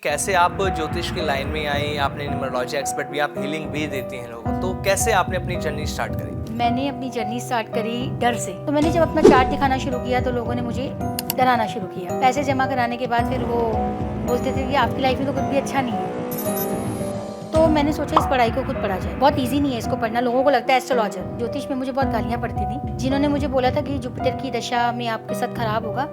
कैसे आप ज्योतिष की लाइन में आई, आपने न्यूमरोलॉजी एक्सपर्ट भी, आप हीलिंग भी देती हैं लोगों को, तो कैसे आपने अपनी जर्नी स्टार्ट करी? मैंने अपनी जर्नी स्टार्ट करी डर से। तो मैंने जब अपना चार्ट दिखाना शुरू किया तो लोगों ने मुझे डराना शुरू किया। पैसे जमा कराने के बाद फिर वो बोलते थे कि आपकी लाइफ में तो कुछ भी अच्छा नहीं है। तो मैंने सोचा इस पढ़ाई को खुद पढ़ा जाए। बहुत इजी नहीं है इसको पढ़ना, लोगों को लगता है एस्ट्रोलॉजर। ज्योतिष में मुझे बहुत गालियाँ पड़ती थी, जिन्होंने मुझे बोला था कि जुपिटर की दशा में आपके साथ खराब होगा।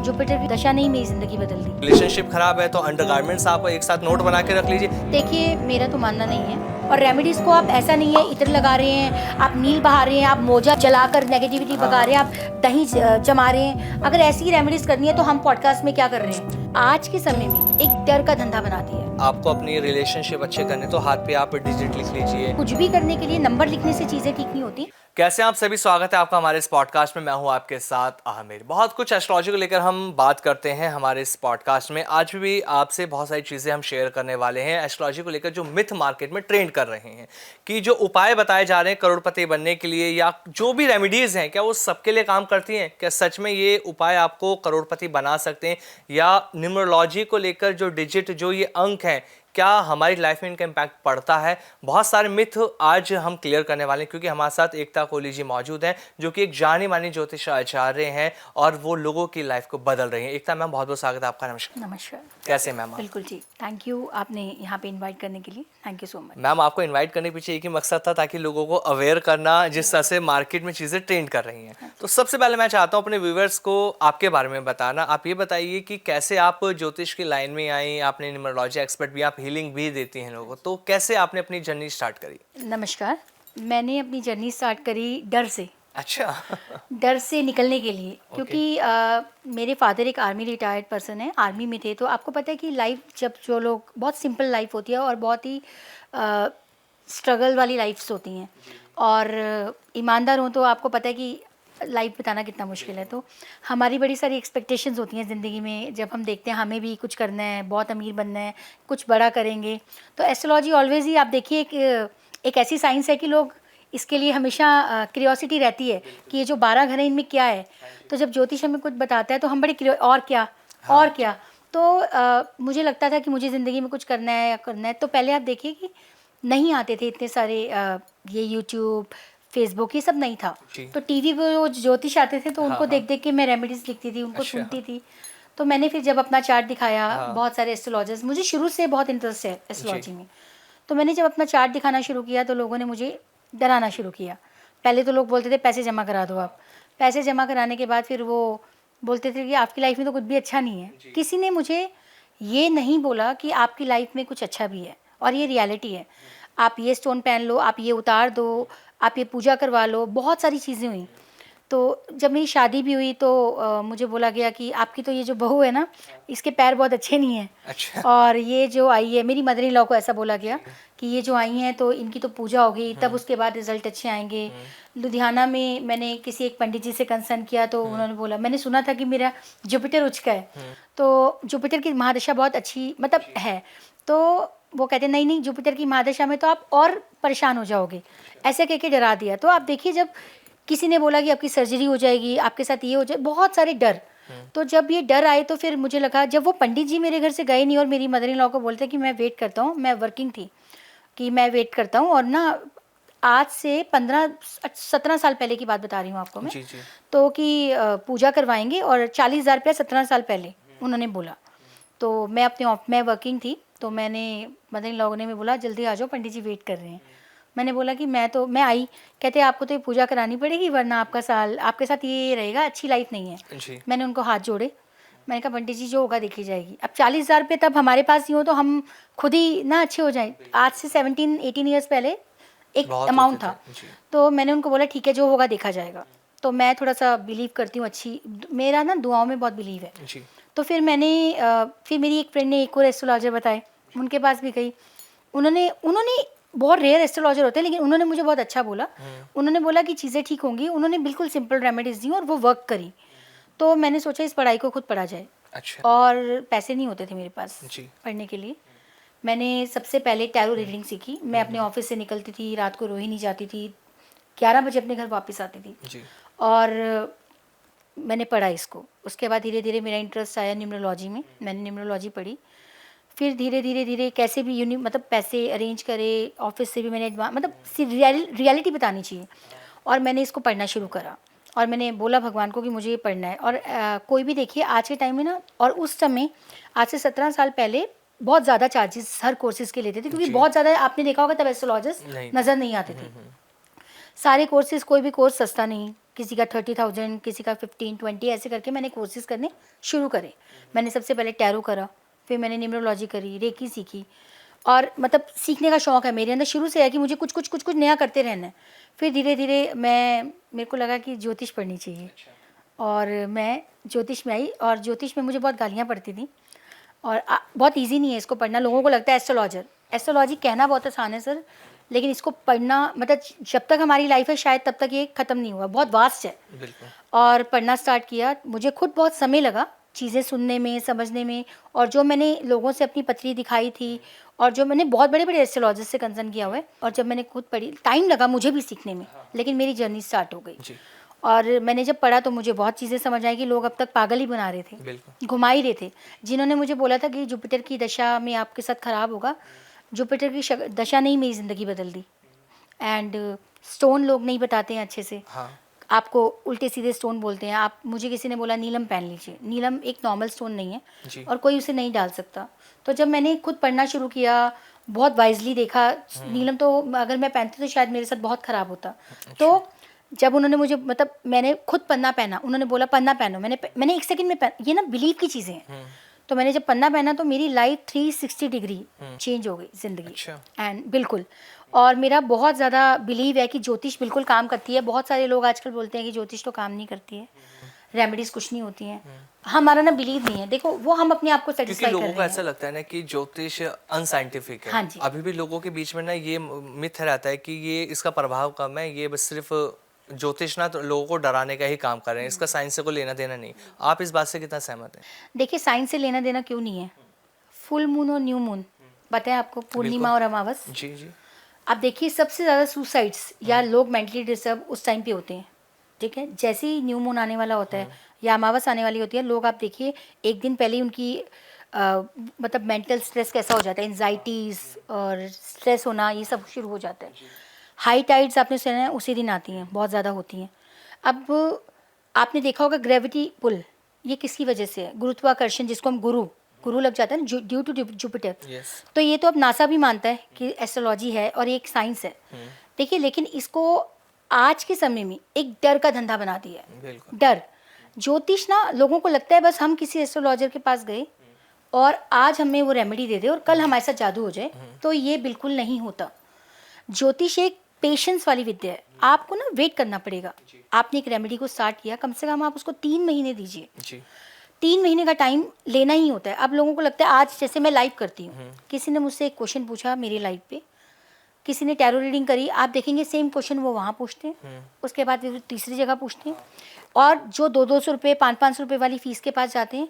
जुपिटर की दशा ने ही मेरी जिंदगी बदल दी। रिलेशनशिप खराब है तो अंडरगारमेंट्स आप एक साथ नोट बना के रख लीजिए। देखिए, मेरा तो मानना नहीं है। और रेमेडीज को आप ऐसा नहीं है इत्र लगा रहे हैं, आप नील बहा रहे हैं, आप मोजा जलाकर नेगेटिविटी भगा रहे हैं, आप दही जमा रहे हैं। अगर ऐसी रेमेडीज करनी है तो हम पॉडकास्ट में क्या कर रहे हैं? आज के समय में एक डर का धंधा बना दिया है। आपको अपनी रिलेशनशिप अच्छे करने तो हाथ पे आप डिजिट लिख लीजिए। कुछ भी करने के लिए नंबर लिखने से चीजें ठीक नहीं होती। कैसे आप सभी, स्वागत है आपका हमारे इस पॉडकास्ट में। मैं हूं आपके साथ आमिर। बहुत कुछ एस्ट्रोलॉजी को लेकर हम बात करते हैं हमारे इस पॉडकास्ट में। आज भी आपसे बहुत सारी चीज़ें हम शेयर करने वाले हैं एस्ट्रोलॉजी को लेकर, जो मिथ मार्केट में ट्रेंड कर रहे हैं कि जो उपाय बताए जा रहे हैं करोड़पति बनने के लिए, या जो भी रेमेडीज़ हैं, क्या वो सबके लिए काम करती हैं? क्या सच में ये उपाय आपको करोड़पति बना सकते हैं? या न्यूमरोलॉजी को लेकर जो डिजिट, जो ये अंक हैं, क्या हमारी लाइफ में इनका इम्पैक्ट पड़ता है? बहुत सारे मिथ आज हम क्लियर करने वाले हैं, क्योंकि हमारे साथ एकता कोहली जी मौजूद हैं, जो कि एक जानी मानी ज्योतिष आचार्य हैं और वो लोगों की लाइफ को बदल रही हैं। एकता मैम, बहुत बहुत स्वागत है आपका। नमस्कार। नमस्कार। कैसे मैम? बिल्कुल ठीक, थैंक यू आपने यहाँ पे इनवाइट करने के लिए। Thank you so much. Ma'am, आपको इनवाइट करने के पीछे एक ही मकसद था, ताकि लोगों को अवेयर करना, जिस तरह से मार्केट में चीज़ें ट्रेंड कर रही हैं। तो सबसे पहले मैं चाहता हूँ अपने व्यूवर्स को आपके बारे में बताना। आप ये बताइए कि कैसे आप ज्योतिष की लाइन में आई, आपने न्यूमरोलॉजी एक्सपर्ट भी, आप हीलिंग भी देती हैं लोगों को, तो कैसे आपने अपनी जर्नी स्टार्ट करी? नमस्कार। मैंने अपनी जर्नी स्टार्ट करी डर से। अच्छा। डर से निकलने के लिए, क्योंकि मेरे फादर एक आर्मी रिटायर्ड पर्सन है, आर्मी में थे। तो आपको पता है कि लाइफ, जब जो लोग, बहुत सिंपल लाइफ होती है और बहुत ही स्ट्रगल वाली लाइफ्स होती हैं, और ईमानदार हों तो आपको पता है कि लाइफ बिताना कितना मुश्किल है। तो हमारी बड़ी सारी एक्सपेक्टेशंस होती हैं ज़िंदगी में। जब हम देखते हैं हमें भी कुछ करना है, बहुत अमीर बनना है, कुछ बड़ा करेंगे, तो एस्ट्रोलॉजी ऑलवेज ही, आप देखिए, एक ऐसी साइंस है कि लोग इसके लिए हमेशा क्यूरियोसिटी रहती है कि ये जो 12 घर हैं इनमें क्या है। तो जब ज्योतिष हमें कुछ बताता है तो हम बड़े और क्या, और क्या। तो मुझे लगता था कि मुझे ज़िंदगी में कुछ करना है या करना है। तो पहले आप देखिए कि नहीं आते थे इतने सारे ये यूट्यूब, फेसबुक, ये सब नहीं था। तो टीवी पे वो ज्योतिष आते थे तो उनको देख देख के मैं रेमेडीज लिखती थी, उनको सुनती थी। तो मैंने फिर जब अपना चार्ट दिखाया, बहुत सारे एस्ट्रोलॉजर्स, मुझे शुरू से बहुत इंटरेस्ट है एस्ट्रोलॉजी में। तो मैंने जब अपना चार्ट दिखाना शुरू किया तो लोगों ने मुझे डराना शुरू किया। पहले तो लोग बोलते थे पैसे जमा करा दो आप। पैसे जमा कराने के बाद फिर वो बोलते थे कि आपकी लाइफ में तो कुछ भी अच्छा नहीं है। किसी ने मुझे ये नहीं बोला कि आपकी लाइफ में कुछ अच्छा भी है, और ये रियलिटी है। आप ये स्टोन पहन लो, आप ये उतार दो, आप ये पूजा करवा लो, बहुत सारी चीज़ें हुई। तो जब मेरी शादी भी हुई तो मुझे बोला गया कि आपकी तो ये जो बहू है ना, इसके पैर बहुत अच्छे नहीं हैं। अच्छा। और ये जो आई है, मेरी मदर इन लॉ को ऐसा बोला गया कि ये जो आई हैं तो इनकी तो पूजा होगी, तब उसके बाद रिजल्ट अच्छे आएंगे। लुधियाना में मैंने किसी एक पंडित जी से कंसर्न किया तो उन्होंने बोला, मैंने सुना था कि मेरा जुपिटर उच्च का है, तो जुपिटर की महादशा बहुत अच्छी मतलब है। तो वो कहते नहीं नहीं, जुपिटर की महादशा में तो आप और परेशान हो जाओगे, ऐसे कह के डरा दिया। तो आप देखिए, जब किसी ने बोला कि आपकी सर्जरी हो जाएगी, आपके साथ ये हो जाए, बहुत सारे डर। तो जब ये डर आए तो फिर मुझे लगा, जब वो पंडित जी मेरे घर से गए नहीं और मेरी मदर इन लॉ को बोलते कि मैं वेट करता हूँ, मैं वर्किंग थी, कि मैं वेट करता हूँ, और ना आज से 15-17 साल पहले की बात बता रही हूँ आपको मैं। जी जी। तो कि पूजा करवाएंगे और 40,000 रुपया 17 साल पहले उन्होंने बोला। तो मैं मैं वर्किंग थी, तो मैंने, मदर इन लॉ ने भी बोला जल्दी आ जाओ, पंडित जी वेट कर रहे हैं। मैंने बोला कि मैं आई। कहते आपको तो ये पूजा करानी पड़ेगी, वरना आपका साल आपके साथ ये रहेगा, अच्छी लाइफ नहीं है। जी। मैंने उनको हाथ जोड़े, मैंने कहा पंडित जी जो होगा देखी जाएगी। अब 40,000 रुपये तब हमारे पास ही हो तो हम खुद ही ना अच्छे हो जाएं। आज से 17-18 ईयर्स पहले एक अमाउंट था। तो मैंने उनको बोला ठीक है, जो होगा देखा जाएगा। तो मैं थोड़ा सा बिलीव करती हूँ, अच्छी, मेरा ना दुआओं में बहुत बिलीव है। तो फिर मैंने फिर मेरी एक फ्रेंड ने एक और एस्ट्रोलॉजर बताए, उनके पास भी गई। उन्होंने बहुत रेयर एस्ट्रोलॉजर होते हैं, लेकिन उन्होंने मुझे बहुत अच्छा बोला। उन्होंने बोला कि चीज़ें ठीक होंगी। उन्होंने बिल्कुल सिंपल रेमेडीज दी और वो वर्क करी। तो मैंने सोचा इस पढ़ाई को खुद पढ़ा जाए। अच्छा। और पैसे नहीं होते थे मेरे पास जी। पढ़ने के लिए। मैंने सबसे पहले टैरो रीडिंग सीखी। मैं अपने ऑफिस से निकलती थी, रात को रोहिणी जाती थी, 11 बजे अपने घर वापस आती थी। जी। और मैंने पढ़ा इसको। उसके बाद धीरे धीरे मेरा इंटरेस्ट आया न्यूमरोलॉजी में। मैंने न्यूमरोलॉजी पढ़ी। फिर धीरे धीरे धीरे कैसे भी मतलब पैसे अरेंज करे, ऑफिस से भी मैंने मतलब रियलिटी बतानी चाहिए, और मैंने इसको पढ़ना शुरू करा और मैंने बोला भगवान को कि मुझे ये पढ़ना है। और कोई भी देखिए आज के टाइम में ना, और उस समय आज से 17 साल पहले बहुत ज़्यादा चार्जेस हर कोर्सेज़ के लेते थे, क्योंकि बहुत ज़्यादा आपने देखा होगा तब एस्ट्रोलॉजर्स नज़र नहीं आते थे। सारे कोर्सेज़, कोई भी कोर्स सस्ता नहीं, किसी का 30,000, किसी का 15-20, ऐसे करके मैंने कोर्सेज़ करने शुरू करे। मैंने सबसे पहले टैरो करा, फिर मैंने न्यूमरोलॉजी करी, रेकी सीखी, और मतलब सीखने का शौक़ है मेरे अंदर शुरू से है कि मुझे कुछ कुछ कुछ कुछ नया करते रहना है। फिर धीरे धीरे मेरे को लगा कि ज्योतिष पढ़नी चाहिए, और मैं ज्योतिष में आई, और ज्योतिष में मुझे बहुत गालियाँ पड़ती थी, और बहुत इजी नहीं है इसको पढ़ना। लोगों को लगता है एस्ट्रोलॉजी कहना बहुत आसान है सर, लेकिन इसको पढ़ना मतलब जब तक हमारी लाइफ है शायद तब तक ये ख़त्म नहीं हुआ, बहुत वास्ट है। और पढ़ना स्टार्ट किया, मुझे खुद बहुत समय लगा चीज़ें सुनने में, समझने में, और जो मैंने लोगों से अपनी पत्री दिखाई थी, और जो मैंने बहुत बड़े बड़े एस्ट्रोलॉजिस्ट से कंसर्न किया हुआ है, और जब मैंने खुद पढ़ी, टाइम लगा मुझे भी सीखने में, लेकिन मेरी जर्नी स्टार्ट हो गई। और मैंने जब पढ़ा तो मुझे बहुत चीज़ें समझ आई कि लोग अब तक पागल ही बना रहे थे, घुमा ही रहे थे। जिन्होंने मुझे बोला था कि जुपिटर की दशा में आपके साथ ख़राब होगा, जुपिटर की दशा ने ही मेरी ज़िंदगी बदल दी। एंड स्टोन लोग नहीं बताते हैं अच्छे से, आपको उल्टे सीधे स्टोन बोलते हैं। आप, मुझे किसी ने बोला नीलम पहन लीजिए, नीलम एक नॉर्मल स्टोन नहीं है और कोई उसे नहीं डाल सकता। तो जब मैंने खुद पढ़ना शुरू किया, बहुत वाइजली देखा, नीलम तो अगर मैं पहनती तो शायद मेरे साथ बहुत ख़राब होता। तो जब उन्होंने मुझे, मतलब मैंने खुद पन्ना पहना, उन्होंने बोला पन्ना पहनो, मैंने 1 सेकंड में ये ना बिलीव की चीज़ें हैं। तो मैंने जब पन्ना पहना तो मेरी लाइफ 360 डिग्री चेंज हो गई ज़िंदगी। एंड बिल्कुल, और मेरा बहुत ज़्यादा बिलीव है कि ज्योतिष बिल्कुल काम करती है। बहुत सारे लोग आजकल बोलते हैं कि ज्योतिष तो काम नहीं करती है, रेमेडीज़ कुछ नहीं होती हैं। हमारा ना बिलीव नहीं है, देखो वो हम अपने आप को सेटिस्फाई कर रहे हैं। लोगों को ऐसा लगता है ना कि ज्योतिष अनसाइंटिफिक है। हाँ जी। अभी भी लोगों के बीच में ना ये मिथ रहता है कि ये इसका प्रभाव कम है, ये बस सिर्फ ज्योतिष ना तो लोगों को डराने का ही काम कर रहे हैं, इसका साइंस से कोई लेना देना नहीं। आप इस बात से कितना सहमत हैं? देखिए साइंस से लेना देना क्यों नहीं है, फुल मून और न्यू मून पता है आपको, पूर्णिमा और अमावस। जी। आप देखिए सबसे ज़्यादा सुसाइड्स या लोग मेंटली डिस्टर्ब उस टाइम पे होते हैं, ठीक है। जैसे ही न्यू मून आने वाला होता है या अमावस आने वाली होती है, लोग आप देखिए एक दिन पहले ही उनकी मतलब मेंटल स्ट्रेस कैसा हो जाता है, एंजाइटीज़ और स्ट्रेस होना, ये सब शुरू हो जाता है। हाई टाइड्स आपने सुना है उसी दिन आती हैं, बहुत ज़्यादा होती हैं। अब आपने देखा होगा ग्रेविटी पुल, ये किसकी वजह से है? गुरुत्वाकर्षण, जिसको हम गुरु लग जाता है ना, ड्यू टू जुपिटर। तो ये तो अब नासा भी मानता है कि एस्ट्रोलॉजी है और एक साइंस है। देखिए लेकिन इसको आज के समय में एक डर का धंधा बना दिया है, डर। ज्योतिष ना, लोगों को लगता है बस हम किसी एस्ट्रोलॉजर के पास गए और आज हमें वो रेमेडी दे दे और कल हमारे साथ जादू हो जाए, तो ये बिल्कुल नहीं होता। ज्योतिष एक पेशेंस वाली विद्या है, आपको ना वेट करना पड़ेगा। आपने एक रेमेडी को स्टार्ट किया, कम से कम आप उसको 3 महीने दीजिए। 3 महीने का टाइम लेना ही होता है। अब लोगों को लगता है, आज जैसे मैं लाइव करती हूँ, किसी ने मुझसे एक क्वेश्चन पूछा मेरी लाइव पे, किसी ने टैरो रीडिंग करी, आप देखेंगे सेम क्वेश्चन वो वहाँ पूछते हैं, उसके बाद फिर तीसरी जगह पूछते हैं, और जो 200-200 रुपये 500-500 रुपये वाली फ़ीस के पास जाते हैं,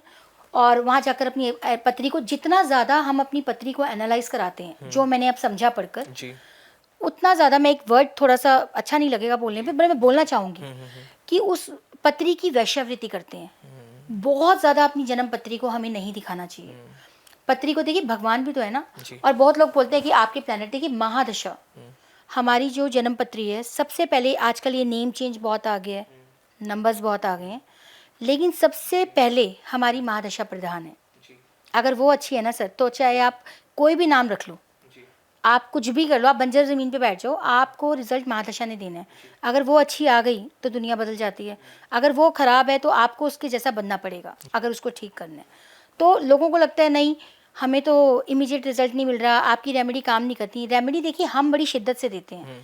और वहाँ जाकर अपनी पत्री को, जितना ज़्यादा हम अपनी पत्री को एनालाइज कराते हैं, जो मैंने अब समझा पढ़कर, उतना ज़्यादा, मैं एक वर्ड थोड़ा सा अच्छा नहीं लगेगा बोलने पे, पर मैं बोलना चाहूँगी कि उस पत्री की वैश्यावृत्ति करते हैं। बहुत ज़्यादा अपनी जन्म पत्री को हमें नहीं दिखाना चाहिए। पत्री को देखिए, भगवान भी तो है ना। और बहुत लोग बोलते हैं कि आपके प्लैनेट, देखिए महादशा, हमारी जो जन्म पत्री है, सबसे पहले, आजकल ये नेम चेंज बहुत आ गया है, नंबर्स बहुत आ गए हैं, लेकिन सबसे पहले हमारी महादशा प्रधान है। अगर वो अच्छी है ना सर, तो चाहे आप कोई भी नाम रख लो, आप कुछ भी कर लो, आप बंजर ज़मीन पे बैठ जाओ, आपको रिजल्ट महादशा ने देना है। अगर वो अच्छी आ गई तो दुनिया बदल जाती है, अगर वो ख़राब है तो आपको उसके जैसा बनना पड़ेगा अगर उसको ठीक करना है। तो लोगों को लगता है नहीं, हमें तो इमीडिएट रिजल्ट नहीं मिल रहा, आपकी रेमेडी काम नहीं करती। रेमेडी देखिए हम बड़ी शिद्दत से देते हैं,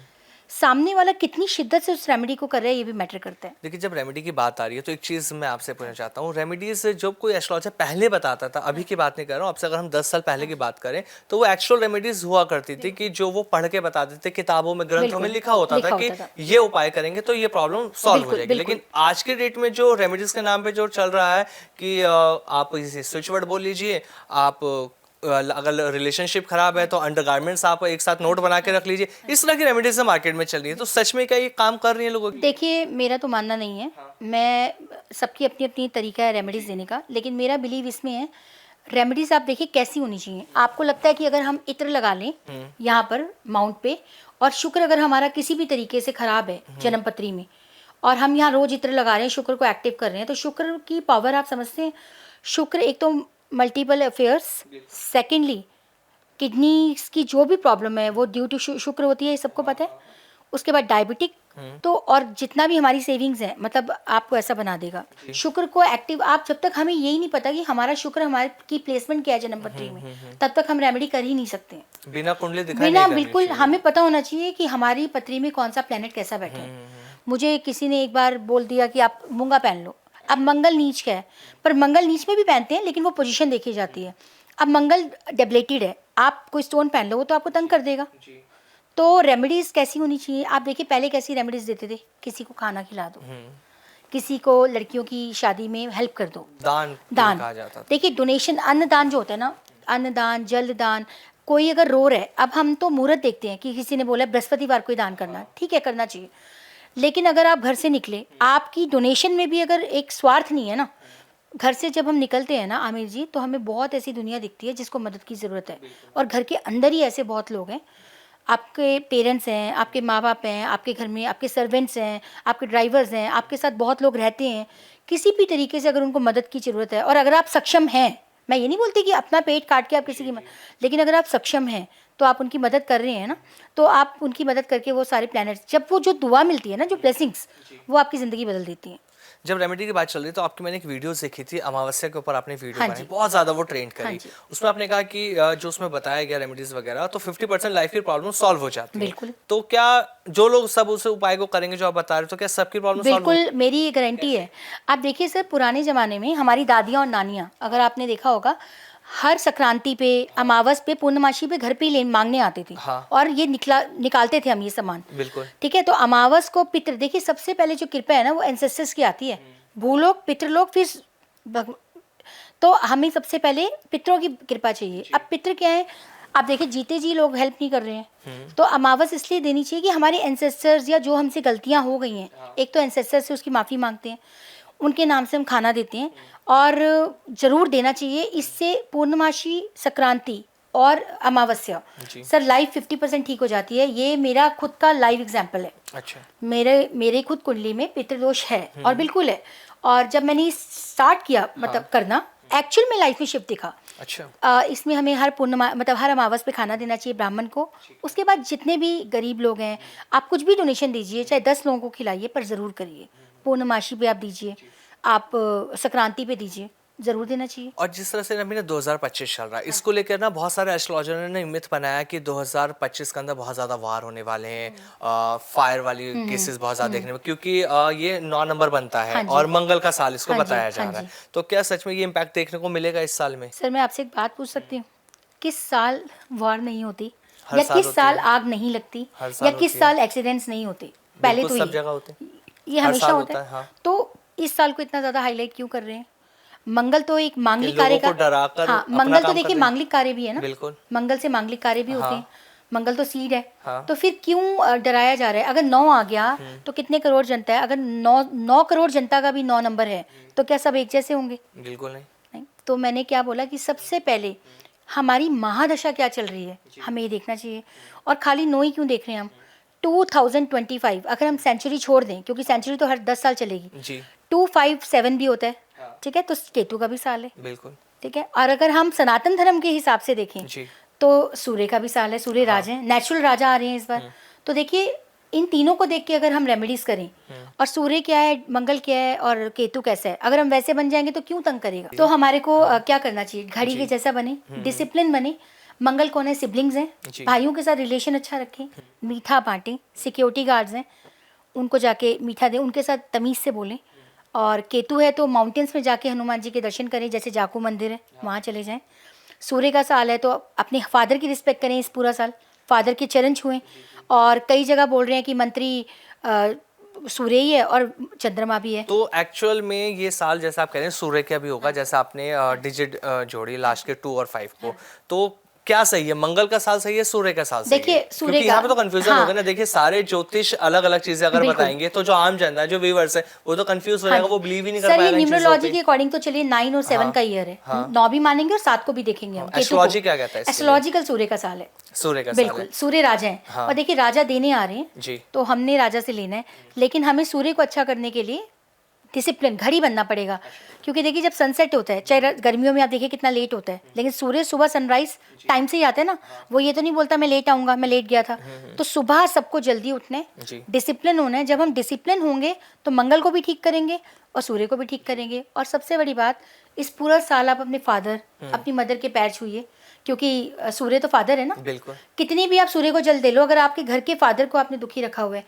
सामने वाला कितनी शिद्दत से उस रेमेडी को कर रहा है ये भी मैटर करता है। देखिए जब रेमेडी की बात आ रही है तो एक चीज़ मैं आपसे पूछना चाहता हूँ, रेमेडीज जो कोई एस्ट्रोलॉजर पहले बताता था, अभी की बात नहीं कर रहा हूँ, आपसे अगर हम 10 साल पहले की बात करें तो वो एक्चुअल रेमेडीज हुआ करती थी कि जो वो पढ़ के बताते थे, किताबों में, ग्रंथों में लिखा होता था कि ये उपाय करेंगे तो ये प्रॉब्लम सॉल्व हो जाएगी। लेकिन आज के डेट में जो रेमेडीज के नाम पे जो चल रहा है कि आप स्विच वर्ड बोल लीजिए, आप अगर रिलेशनशिप खराब है तो अंडरगारमेंट्स आप एक साथ नोट बना के रख लीजिए, इस तरह की रेमेडीज मार्केट में चल रही है। तो सच में क्या ये काम कर रही है लोगों की? देखिए मेरा तो मानना नहीं है, मैं, सबकी अपनी अपनी तरीका है रेमेडीज देने का, लेकिन मेरा बिलीव इसमें है, रेमेडीज आप देखिए कैसी होनी चाहिए। आपको लगता है कि अगर हम इत्र लगा लें यहाँ पर माउंट पे, और शुक्र अगर हमारा किसी भी तरीके से खराब है जन्म पत्री में, और हम यहाँ रोज इत्र लगा रहे हैं, शुक्र को एक्टिव कर रहे हैं, तो शुक्र की पावर आप समझते हैं। शुक्र एक तो मल्टीपल अफेयर्स, सेकेंडली किडनी की जो भी प्रॉब्लम है वो ड्यू टू शुक्र होती है, ये सबको पता है। उसके बाद डायबिटिक, तो और जितना भी हमारी सेविंग्स है मतलब आपको ऐसा बना देगा शुक्र को एक्टिव। आप जब तक हमें यही नहीं पता कि हमारा शुक्र हमारे की प्लेसमेंट क्या है जन्म पत्री में, तब तक हम रेमेडी कर ही नहीं सकते बिना कुंडली दिखाए बिना। नहीं करनी बिल्कुल चाहिए। हमें पता होना चाहिए कि हमारी पत्री में कौन सा प्लेनेट कैसा बैठा है। मुझे किसी ने एक बार बोल दिया कि आप मूंगा पहन लो। अब मंगल नीच का है, पर मंगल नीच में भी पहनते हैं लेकिन वो पोजीशन देखी जाती है। अब मंगल डेबलेटेड है, आप कोई स्टोन पहन लो वो तो आपको तंग कर देगा। तो रेमेडीज कैसी होनी चाहिए आप देखिए, पहले कैसी रेमेडीज देते थे, किसी को खाना खिला दो, किसी को लड़कियों की शादी में हेल्प कर दो, दान दान कहा जाता था। देखिए, डोनेशन, अन्नदान जो होता है ना, अन्नदान, जलदान। कोई अगर रो रहा है, अब हम तो मुहूर्त देखते हैं कि किसी ने बोला बृहस्पतिवार को ही दान करना, ठीक है करना चाहिए, लेकिन अगर आप घर से निकले, आपकी डोनेशन में भी अगर एक स्वार्थ नहीं है ना, घर से जब हम निकलते हैं ना आमिर जी, तो हमें बहुत ऐसी दुनिया दिखती है जिसको मदद की ज़रूरत है, और घर के अंदर ही ऐसे बहुत लोग हैं। आपके पेरेंट्स हैं, आपके माँ बाप हैं, आपके घर में आपके सर्वेंट्स हैं, आपके ड्राइवर्स हैं, आपके साथ बहुत लोग रहते हैं। किसी भी तरीके से अगर उनको मदद की ज़रूरत है, और अगर आप सक्षम हैं, मैं ये नहीं बोलती कि अपना पेट काट के आप किसी की लेकिन अगर आप सक्षम हैं तो आप उनकी मदद कर रहे हैं ना, तो आप उनकी मदद करके वो सारे प्लैनेट्स, जब वो जो दुआ मिलती है ना, जो ब्लेसिंग्स, वो आपकी ज़िंदगी बदल देती हैं। जब रेमेडी की बात चल रही तो आपकी मैंने एक वीडियो देखी थी, अमावस्या के ऊपर आपने वीडियो हाँ बनाई, जी। बहुत ज़्यादा वो ट्रेंड हाँ करी। जी। उसमें आपने कहा कि जो उसमें बताया गया रेमेडीज वगैरह, तो 50% लाइफ की प्रॉब्लम सॉल्व हो जाती है। बिल्कुल। तो क्या जो लोग सब उस उपाय को करेंगे जो आप बता रहे हो, तो क्या सबकी प्रॉब्लम सॉल्व हो? बिल्कुल, मेरी ये गारंटी है। आप देखिए सर, पुराने ज़माने में हमारी दादियाँ और नानियाँ, अगर आपने देखा होगा, हर संक्रांति पे, अमावस पे, पूर्णमासी पे घर पे ही लेन मांगने आते थे। हाँ। और ये निकालते थे हम ये सामान। बिल्कुल। ठीक है, तो अमावस को पितृ, देखिए सबसे पहले जो कृपा है ना वो एंसेस्टर्स की आती है, भूलोक, पितृलोक, फिर तो हमें सबसे पहले पितरों की कृपा चाहिए। अब पितृ क्या है, आप देखिए जीते जी लोग हेल्प नहीं कर रहे हैं, तो अमावस इसलिए देनी चाहिए कि हमारे एंसेस्टर्स या जो हमसे गलतियां हो गई हैं, एक तो एंसेस्टर्स से उसकी माफ़ी मांगते हैं, उनके नाम से हम खाना देते हैं, और ज़रूर देना चाहिए। इससे पूर्णमासी, संक्रांति और अमावस्या, सर लाइफ 50% ठीक हो जाती है। ये मेरा खुद का लाइव एग्जाम्पल है। अच्छा। मेरे खुद कुंडली में पितृदोष है, और बिल्कुल है। और जब मैंने स्टार्ट किया मतलब करना, एक्चुअल में लाइफ में शिफ्ट दिखा। अच्छा। इसमें हमें हर पूर्णिमा मतलब हर अमावस पे खाना देना चाहिए ब्राह्मण को। उसके बाद जितने भी गरीब लोग हैं, आप कुछ भी डोनेशन दीजिए, चाहे 10 लोगों को खिलाइए, पर ज़रूर करिए। पूर्णमासी पे आप दीजिए, आप संक्रांति पे दीजिए, ज़रूर देना चाहिए। और जिस तरह से अभी ना 2025 चल रहा है, इसको लेकर ना बहुत सारे एस्ट्रोलॉजर ने मिथ बनाया कि 2025 के अंदर बहुत ज़्यादा वार होने वाले हैं, फायर वाली केसेस बहुत ज़्यादा देखने में, क्योंकि ये 9 नंबर बनता है हाँ जी। और मंगल का साल इसको हाँ जी, बताया जा हाँ रहा है। जी। तो क्या सच में ये इम्पैक्ट देखने को मिलेगा इस साल में? सर मैं आपसे एक बात पूछ सकती हूँ, किस साल वार नहीं होती, हर या साल किस होती साल है। आग नहीं लगती, हर साल या किस होती है। साल एक्सीडेंट्स नहीं होते? पहले बिल्कुल, तो सब जगह होते हैं। ये हर हमेशा साल होता है। हाँ। तो इस साल को इतना ज़्यादा हाईलाइट क्यों कर रहे हैं? मंगल तो एक मांगलिक लोगों कार्य को का, डराकर हाँ अपना मंगल तो काम देखिए कर रहे हैं। मांगलिक कार्य भी है ना, बिल्कुल। मंगल से मांगलिक कार्य भी होते हाँ। हैं। मंगल तो सीड है। हाँ। तो फिर क्यों डराया जा रहा है? अगर 9 आ गया तो कितने करोड़ जनता है? अगर 9 करोड़ जनता का भी 9 नंबर है, तो क्या सब एक जैसे होंगे? बिल्कुल नहीं। नहीं। तो मैंने क्या बोला कि सबसे पहले हमारी महादशा क्या चल रही है, हमें ये देखना चाहिए। और खाली 9 ही क्यों देख रहे हैं हम? 2025 अगर हम सेंचुरी छोड़ दें, क्योंकि सेंचुरी तो हर 10 साल चलेगी, जी। 257 भी होता है, ठीक है, तो केतु का भी साल है, बिल्कुल। ठीक है। और अगर हम सनातन धर्म के हिसाब से देखें, जी। तो सूर्य का भी साल है, सूर्य राज है, नेचुरल राजा आ रहे हैं इस बार। तो देखिए, इन तीनों को देख के अगर हम रेमेडीज करें, और सूर्य क्या है, मंगल क्या है, और केतु कैसा है, अगर हम वैसे बन जाएंगे तो क्यों तंग करेगा? तो हमारे को क्या करना चाहिए? घड़ी के जैसा बने, डिसिप्लिन बने। मंगल कौन है? सिबलिंग्स हैं, भाइयों के साथ रिलेशन अच्छा रखें, मीठा बांटें। सिक्योरिटी गार्ड्स हैं, उनको जाके मीठा दें, उनके साथ तमीज़ से बोलें। और केतु है तो माउंटेन्स में जाके हनुमान जी के दर्शन करें, जैसे जाकू मंदिर है वहाँ चले जाएं। सूर्य का साल है तो अपने फादर की रिस्पेक्ट करें इस पूरा साल, फादर के चरण छुएं। और कई जगह बोल रहे हैं कि मंत्री सूर्य ही है और चंद्रमा भी है। तो एक्चुअल में ये साल जैसा आप कह रहे हैं सूर्य का भी होगा, जैसा आपने डिजिट जोड़ी लास्ट के 2 और 5 को, तो क्या सही है, मंगल का साल सही है, सूर्य का साल सही देखिए, है? सूर्य क्योंकि का, यहाँ पे तो कंफ्यूजन हाँ, होगा ना। देखिए सारे ज्योतिष अलग अलग चीजें अगर बिल्कुल। बताएंगे तो जो आम जनता है, जो व्यूअर्स है, वो तो कंफ्यूज हो हाँ जाएगा, जी। वो बिलीव ही नहीं कर सर, ये पाएगा इन चीजों न्यूमरोलॉजी पे। के अकॉर्डिंग तो चलिए 9 और 7 हाँ का ईयर है, हाँ 9 भी मानेंगे और 7 को भी देखेंगे हम, केतु को। एस्ट्रोलॉजी क्या कहता है इसके लिए? एस्ट्रोलॉजिकल सूर्य का साल है। सूर्य का साल बिल्कुल, है। सूर्य राजा है। हाँ। और देखिए राजा देने आ रहे हैं, जी। तो हमने राजा से लेना है, लेकिन हमें सूर्य को अच्छा करने के लिए डिसिप्लिन, घड़ी बनना पड़ेगा। क्योंकि देखिए जब सनसेट होता है, चाहे गर्मियों में आप देखिए कितना लेट होता है, लेकिन सूर्य सुबह सनराइज टाइम से ही आता है ना, वो ये तो नहीं बोलता मैं लेट आऊँगा, मैं लेट गया था। तो सुबह सबको जल्दी उठना है, जी। डिसिप्लिन होना है। जब हम डिसिप्लिन होंगे तो मंगल को भी ठीक करेंगे और सूर्य को भी ठीक करेंगे। और सबसे बड़ी बात, इस पूरा साल आप अपने फादर, अपनी मदर के पैर छूइए, क्योंकि सूर्य तो फादर है ना। बिल्कुल। कितनी भी आप सूर्य को जल दे लो, अगर आपके घर के फादर को आपने दुखी रखा हुआ है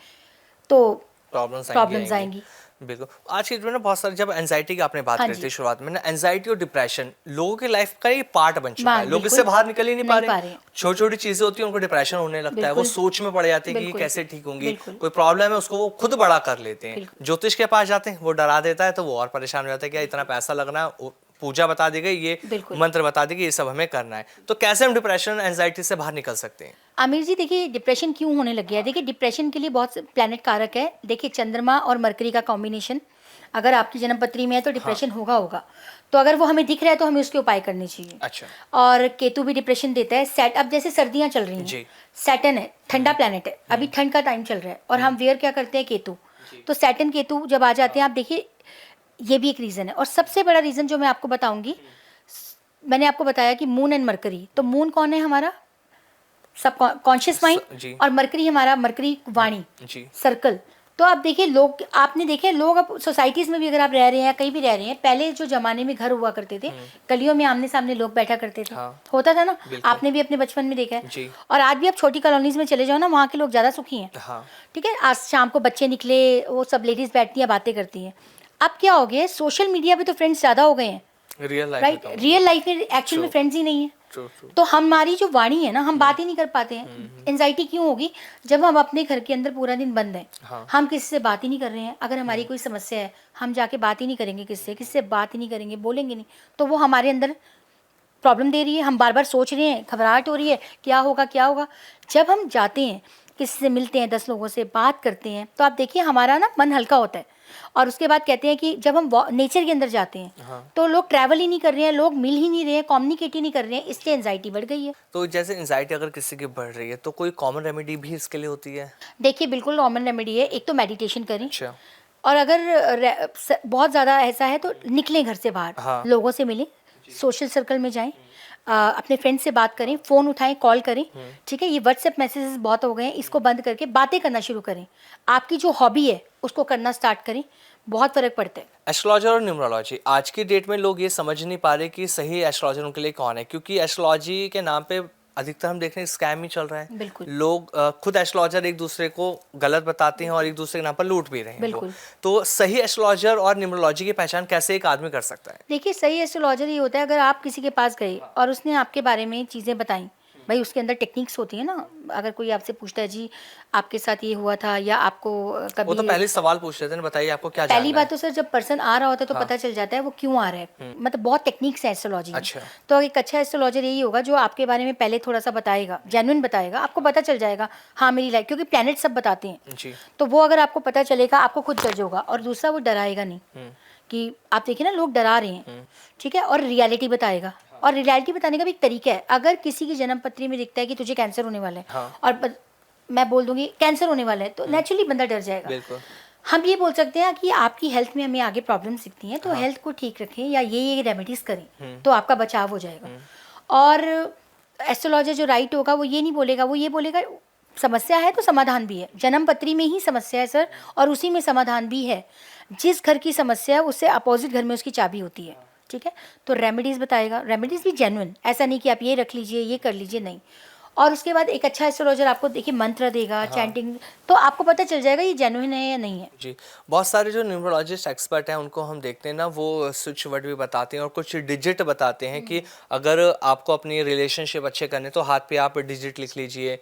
तो प्रॉब्लम्स आएंगी। बिल्कुल। आज की डेट में ना बहुत सारे, जब एंजाइटी की आपने बात हाँ करी जी। थी शुरुआत में ना, एंजाइटी और डिप्रेशन लोगों की लाइफ का ये पार्ट बन चुका है। लोग बिल्कुल, इससे बाहर निकल ही नहीं पा नहीं पा रहे। रहे। छोटी छोटी चीजें होती हैं, उनको डिप्रेशन होने लगता है, वो बिल्कुल। सोच में पड़ जाते हैं कि ये बिल्कुल। कैसे ठीक होंगी। बिल्कुल। कोई प्रॉब्लम है उसको वो खुद बड़ा कर लेते हैं, बिल्कुल। ज्योतिष के पास जाते हैं, वो डरा देता है, तो वो और परेशान हो जाता है कि यार इतना पैसा लगना, पूजा बता दी गई, ये बिल्कुल। मंत्र बता दी गई, ये सब हमें करना है। तो कैसे हम डिप्रेशन एंजाइटी से बाहर निकल सकते हैं? आमिर जी, देखिए डिप्रेशन क्यों होने लग गया है? देखिए डिप्रेशन के लिए बहुत से प्लैनेट कारक है। देखिए चंद्रमा और मरकरी का कॉम्बिनेशन अगर आपकी जन्मपत्री में है तो डिप्रेशन होगा। तो अगर वो हमें दिख रहा है तो हमें उसके उपाय करने चाहिए। अच्छा। और केतु भी डिप्रेशन देता है। अब जैसे सर्दियां चल रही जी। हैं, सैटर्न है, ठंडा प्लैनेट है, अभी ठंड का टाइम चल रहा है, और हम वेयर क्या करते हैं, केतु। तो सैटर्न केतु जब आ जाते हैं, आप देखिए ये भी एक रीज़न है। और सबसे बड़ा रीज़न जो मैं आपको बताऊंगी, मैंने आपको बताया कि मून एंड मरकरी। तो मून कौन है हमारा? सब कॉन्शियस जी। माइंड, और मरकरी हमारा, मरकरी वाणी, जी। सर्कल। तो आप देखिए लोग, आपने देखे लोग अब सोसाइटीज़ में भी अगर आप रह रहे हैं, कहीं भी रह रहे हैं, पहले जो ज़माने में घर हुआ करते थे, गलियों में आमने सामने लोग बैठा करते थे। हाँ। होता था ना, बिल्कुल। आपने भी अपने बचपन में देखा है। जी। और आज भी आप छोटी कॉलोनीज में चले जाओ ना, वहाँ के लोग ज़्यादा सुखी हैं। हाँ। ठीक है, आज शाम को बच्चे निकले, वो सब लेडीज़ बैठती हैं, बातें करती हैं। अब क्या हो गया है, सोशल मीडिया पे तो फ्रेंड्स ज़्यादा हो गए हैं, real life right? Real life में एक्चुअल में फ्रेंड्स ही नहीं है। True true. तो हमारी जो वाणी है ना, हम बात ही नहीं कर पाते हैं। एंजाइटी क्यों होगी? जब हम अपने घर के अंदर पूरा दिन बंद हैं, हाँ। हम किसी से बात ही नहीं कर रहे हैं। अगर हमारी कोई समस्या है, हम जाके बात ही नहीं करेंगे किसी से बात ही नहीं करेंगे, बोलेंगे नहीं, तो वो हमारे अंदर प्रॉब्लम दे रही है। हम बार बार सोच रहे हैं, घबराहट हो रही है, क्या होगा क्या होगा। जब हम जाते हैं, किसी से मिलते हैं, 10 लोगों से बात करते हैं, तो आप देखिए हमारा ना मन हल्का होता है। और उसके बाद कहते हैं कि जब हम नेचर के अंदर जाते हैं, हाँ। तो लोग ट्रैवल ही नहीं कर रहे हैं, लोग मिल ही नहीं रहे हैं, कम्युनिकेट ही नहीं कर रहे हैं, इसलिए एंजाइटी बढ़ गई है। तो जैसे एंजाइटी अगर किसी की बढ़ रही है, तो कोई कॉमन रेमेडी भी इसके लिए होती है? देखिए बिल्कुल कॉमन रेमेडी है। एक तो मेडिटेशन करें, अच्छा। और अगर बहुत ज़्यादा ऐसा है तो निकलें घर से बाहर, हाँ। लोगों से मिलें, सोशल सर्कल में जाएं, अपने फ्रेंड से बात करें, फ़ोन उठाएं, कॉल करें। ठीक है, ये व्हाट्सएप मैसेजेस बहुत हो गए हैं, इसको बंद करके बातें करना शुरू करें। आपकी जो हॉबी है उसको करना स्टार्ट करें, बहुत फ़र्क पड़ता है। एस्ट्रोलॉजर और न्यूमरोलॉजी, आज की डेट में लोग ये समझ नहीं पा रहे कि सही एस्ट्रोलॉजर उनके लिए कौन है, क्योंकि एस्ट्रोलॉजी के नाम पे अधिकतर हम देख रहे हैं स्कैम ही चल रहा है। बिल्कुल। लोग खुद एस्ट्रोलॉजर एक दूसरे को गलत बताते हैं और एक दूसरे के नाम पर लूट भी रहे हैं बिल्कुल। लोग। तो सही एस्ट्रोलॉजर और न्यूमरोलॉजी की पहचान कैसे एक आदमी कर सकता है? देखिए सही एस्ट्रोलॉजर ये होता है, अगर आप किसी के पास गए और उसने आपके बारे में चीज़ें बताई, भाई उसके अंदर टेक्निक्स होती है ना। अगर कोई आपसे पूछता है जी आपके साथ ये हुआ था, या आपको वो तो कभी, पहले सवाल पूछ रहे थे, बताइए आपको क्या पहली जानना बात है? तो सर जब पर्सन आ रहा होता है तो पता चल जाता है वो क्यों आ रहा है। मतलब बहुत टेक्निक्स है एस्ट्रोलॉजी में। अच्छा। तो एक अच्छा एस्ट्रोलॉजर यही होगा जो आपके बारे में पहले थोड़ा सा बताएगा, जेन्युइन बताएगा, आपको पता चल जाएगा हाँ मेरी लाइफ, क्योंकि प्लैनेट सब बताते हैं। जी। तो वो अगर आपको पता चलेगा, आपको खुद जज होगा। और दूसरा, वो डराएगा नहीं कि आप देखिए ना लोग डरा रहे हैं, ठीक है, और रियलिटी बताएगा। और रियलिटी बताने का भी एक तरीका है। अगर किसी की जन्म पत्री में दिखता है कि तुझे कैंसर होने वाला है, हाँ। और मैं बोल दूंगी कैंसर होने वाला है, तो नेचुरली बंदा डर जाएगा। बिल्कुल। हम ये बोल सकते हैं कि आपकी हेल्थ में हमें आगे प्रॉब्लम्स दिखती हैं, तो हेल्थ को ठीक रखें या ये रेमेडीज करें, तो आपका बचाव हो जाएगा। और एस्ट्रोलॉजर जो राइट होगा वो ये नहीं बोलेगा, वो ये बोलेगा समस्या है तो समाधान भी है। जन्म पत्री में ही समस्या है सर, और उसी में समाधान भी है। जिस घर की समस्या है उससे अपोजिट घर में उसकी चाबी होती है। ठीक है, तो रेमेडीज़ बताएगा, रेमेडीज़ भी जेन्युइन, ऐसा नहीं कि आप ये रख लीजिए ये कर लीजिए, नहीं। और उसके बाद एक अच्छा एस्ट्रोलॉजर आपको देखिए मंत्र देगा, चैंटिंग, तो आपको पता चल जाएगा ये जेन्युइन है या नहीं है। जी। बहुत सारे जो न्यूमरोलॉजिस्ट एक्सपर्ट हैं उनको हम देखते हैं ना, वो स्विच वर्ड भी बताते हैं और कुछ डिजिट बताते हैं कि अगर आपको अपनी रिलेशनशिप अच्छे करने तो हाथ पे आप डिजिट लिख लीजिए।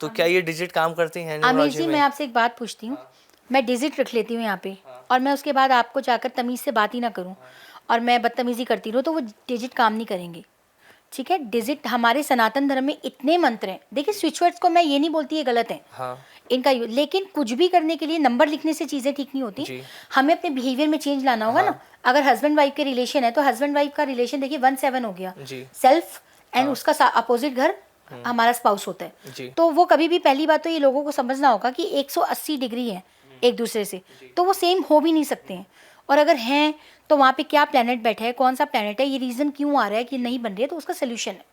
तो क्या ये डिजिट काम करती हैं आमिर न्यूमरोलॉजी जी, में? मैं आपसे एक बात पूछती हूँ, मैं डिजिट रख लेती हूँ यहाँ पे, और मैं उसके बाद आपको जाकर तमीज़ से बात ही ना करूँ, और मैं बदतमीज़ी करती रहूँ, तो वो डिजिट काम नहीं करेंगे। ठीक है, डिजिट हमारे सनातन धर्म में इतने मंत्र हैं। देखिए स्विच वर्ड्स को मैं ये नहीं बोलती ये गलत है, हाँ इनका लेकिन कुछ भी करने के लिए नंबर लिखने से चीज़ें ठीक नहीं होती। जी। हमें अपने बिहेवियर में चेंज लाना होगा ना। अगर हस्बैंड वाइफ के रिलेशन है तो हस्बैंड वाइफ का रिलेशन देखिए 1-7 हो गया, जी सेल्फ एंड उसका अपोजिट घर हमारा स्पाउस होता है। जी तो वो कभी भी, पहली बात तो ये लोगों को समझना होगा कि 180 डिग्री है एक दूसरे से, तो वो सेम हो भी नहीं सकते हैं। और अगर हैं तो वहाँ पे क्या प्लेनेट बैठा है, कौन सा प्लेनेट है, ये रीज़न क्यों आ रहा है कि नहीं बन रही है, तो उसका सोल्यूशन है।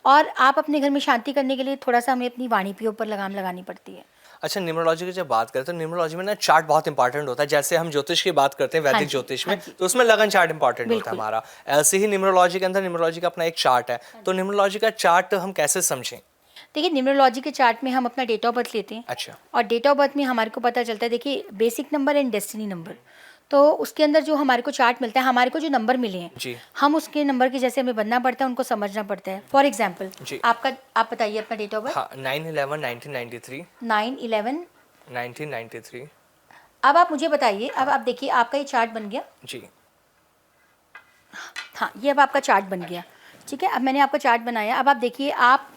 और आप अपने घर में शांति करने के लिए थोड़ा सा हमें अपनी वाणी पे ऊपर लगाम लगानी पड़ती है। अच्छा, न्यूमरोलॉजी की जब बात करें तो न्यूमरोलॉजी में ना चार्ट बहुत इंपॉर्टेंट होता है। जैसे हम ज्योतिष की बात करते हैं, हाँ वैदिक जी, ज्योतिष हाँ में, जी। तो उसमें लगन चार्ट इंपॉर्टेंट होता है बिल्कुल। हमारा। ऐसे ही न्यूमरोलॉजी के अंदर न्यूमरोलॉजी का अपना एक चार्ट है, तो न्यूमरोलॉजी का चार्ट हम कैसे समझें? देखिए न्यूमरोलॉजी के चार्ट में हम अपना डेट ऑफ बर्थ लेते हैं, अच्छा और डेट ऑफ बर्थ में हमारे को पता चलता है, देखिए basic number and destiny number. तो उसके अंदर जो हमारे को चार्ट मिलता है, हमारे को जो नंबर मिले हैं जी हम उसके नंबर के जैसे हमें बनना पड़ता है, उनको समझना पड़ता है। फॉर एग्जाम्पल जी। आप बताइए अपना डेट ऑफ बर्थ। हाँ, 9/11/1993। 9/11। 1993 अब आप मुझे बताइए, अब आप देखिए आपका ये चार्ट बन गया। जी। हाँ, ये अब आपका चार्ट बन गया, ठीक है। अब मैंने आपका चार्ट बनाया, अब आप देखिए,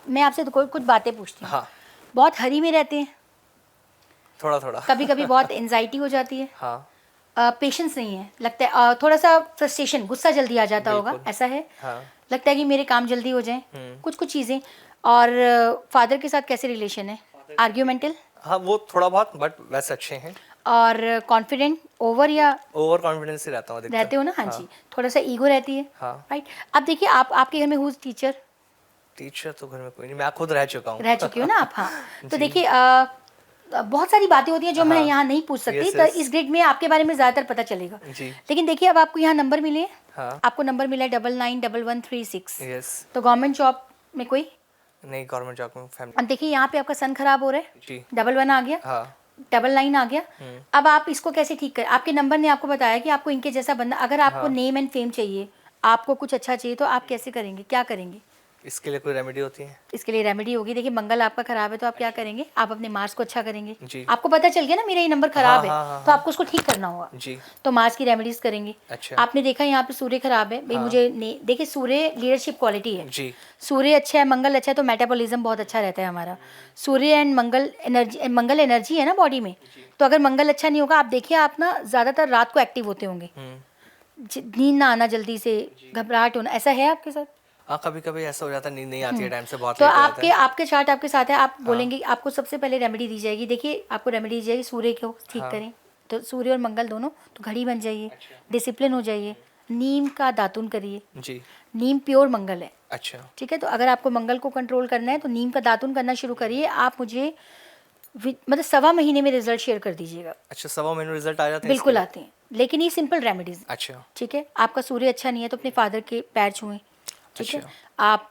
मैं आपसे तो कुछ बातें पूछती हूँ। हाँ, बहुत हरी में रहते हैं, थोड़ा थोड़ा। कभी कभी बहुत एंजाइटी हो जाती है, हाँ पेशेंस नहीं है, लगता है थोड़ा सा फ्रस्ट्रेशन, गुस्सा जल्दी आ जाता होगा, बिल्कुल। ऐसा है। हाँ लगता है कि मेरे काम जल्दी हो जाएं, कुछ कुछ चीज़ें। और फादर के साथ कैसे रिलेशन है? आर्ग्यूमेंटल हाँ, वो थोड़ा बहुत, बट वैसे अच्छे हैं। और कॉन्फिडेंट ओवर या ओवर कॉन्फिडेंस ही रहता हूँ अधिकतर। रहते हो ना? हाँ जी, थोड़ा सा ईगो रहती है, हाँ। राइट। अब देखिए आपके घर में हुज टीचर टीचर तो घर में कोई नहीं, मैं खुद रह चुका हूँ। रह चुकी हो ना आप? हाँ। तो जी। देखिए बहुत सारी बातें होती हैं जो मैं हाँ। यहाँ नहीं पूछ सकती, Yes, तो yes. इस ग्रिड में आपके बारे में ज़्यादातर पता चलेगा। जी। लेकिन देखिए अब आपको यहाँ नंबर मिले हैं, हाँ आपको नंबर मिला है 991136। यस। तो गवर्नमेंट जॉब में कोई, नहीं, गवर्नमेंट जॉब में फैमिली। अब देखिए यहाँ पे आपका सन खराब हो रहा है, जी 11 आ गया, हाँ 99 आ गया। अब आप इसको कैसे ठीक करें? आपके नंबर ने आपको बताया कि आपको इनके जैसा बंदा, अगर आपको नेम एंड फेम चाहिए, आपको कुछ अच्छा चाहिए, तो आप कैसे करेंगे, क्या करेंगे? इसके लिए कोई रेमेडी होती है? इसके लिए रेमेडी होगी। देखिए मंगल आपका खराब है, तो आप क्या करेंगे? आप अपने मार्स को अच्छा करेंगे। जी। आपको पता चल गया ना मेरा ये नंबर खराब है, हाँ, तो आपको उसको ठीक करना होगा, जी। तो मार्स की रेमेडीज करेंगे। अच्छा। आपने देखा यहाँ पे सूर्य खराब है भाई, देखिए सूर्य लीडरशिप क्वालिटी है, जी सूर्य अच्छा है, मंगल अच्छा है, तो मेटाबॉलिज्म बहुत अच्छा रहता है हमारा। सूर्य एंड मंगल एनर्जी है ना बॉडी में, तो अगर मंगल अच्छा नहीं होगा, आप देखिए आप ना ज़्यादातर रात को एक्टिव होते होंगे, नींद ना आना जल्दी से, घबराहट होना, ऐसा है आपके साथ? हाँ, कभी कभी ऐसा हो जाता है, नींद नहीं आती है टाइम से, बहुत तो लेट हो जाता है। आपके चार्ट आपके साथ है, आप बोलेंगे आपको सबसे पहले रेमेडी दी जाएगी। देखिए आपको रेमेडी दी जाएगी, सूर्य को ठीक करें, तो सूर्य और मंगल दोनों, तो घड़ी बन जाइए, डिसिप्लिन हो जाइए, नीम का दातुन करिए। जी। नीम प्योर मंगल है, अच्छा ठीक है। तो अगर आपको मंगल को कंट्रोल करना है तो नीम का दातुन करना शुरू करिए। आप मुझे मतलब 1.25 महीने में रिजल्ट शेयर कर दीजिएगा। अच्छा, 1.25 महीने रिजल्ट आ जाते हैं बिल्कुल इसके? आते हैं, लेकिन ये सिंपल रेमेडीज, अच्छा ठीक है। आपका सूर्य अच्छा नहीं है तो अपने फादर के पैर छुएं, ठीक है। अच्छा। आप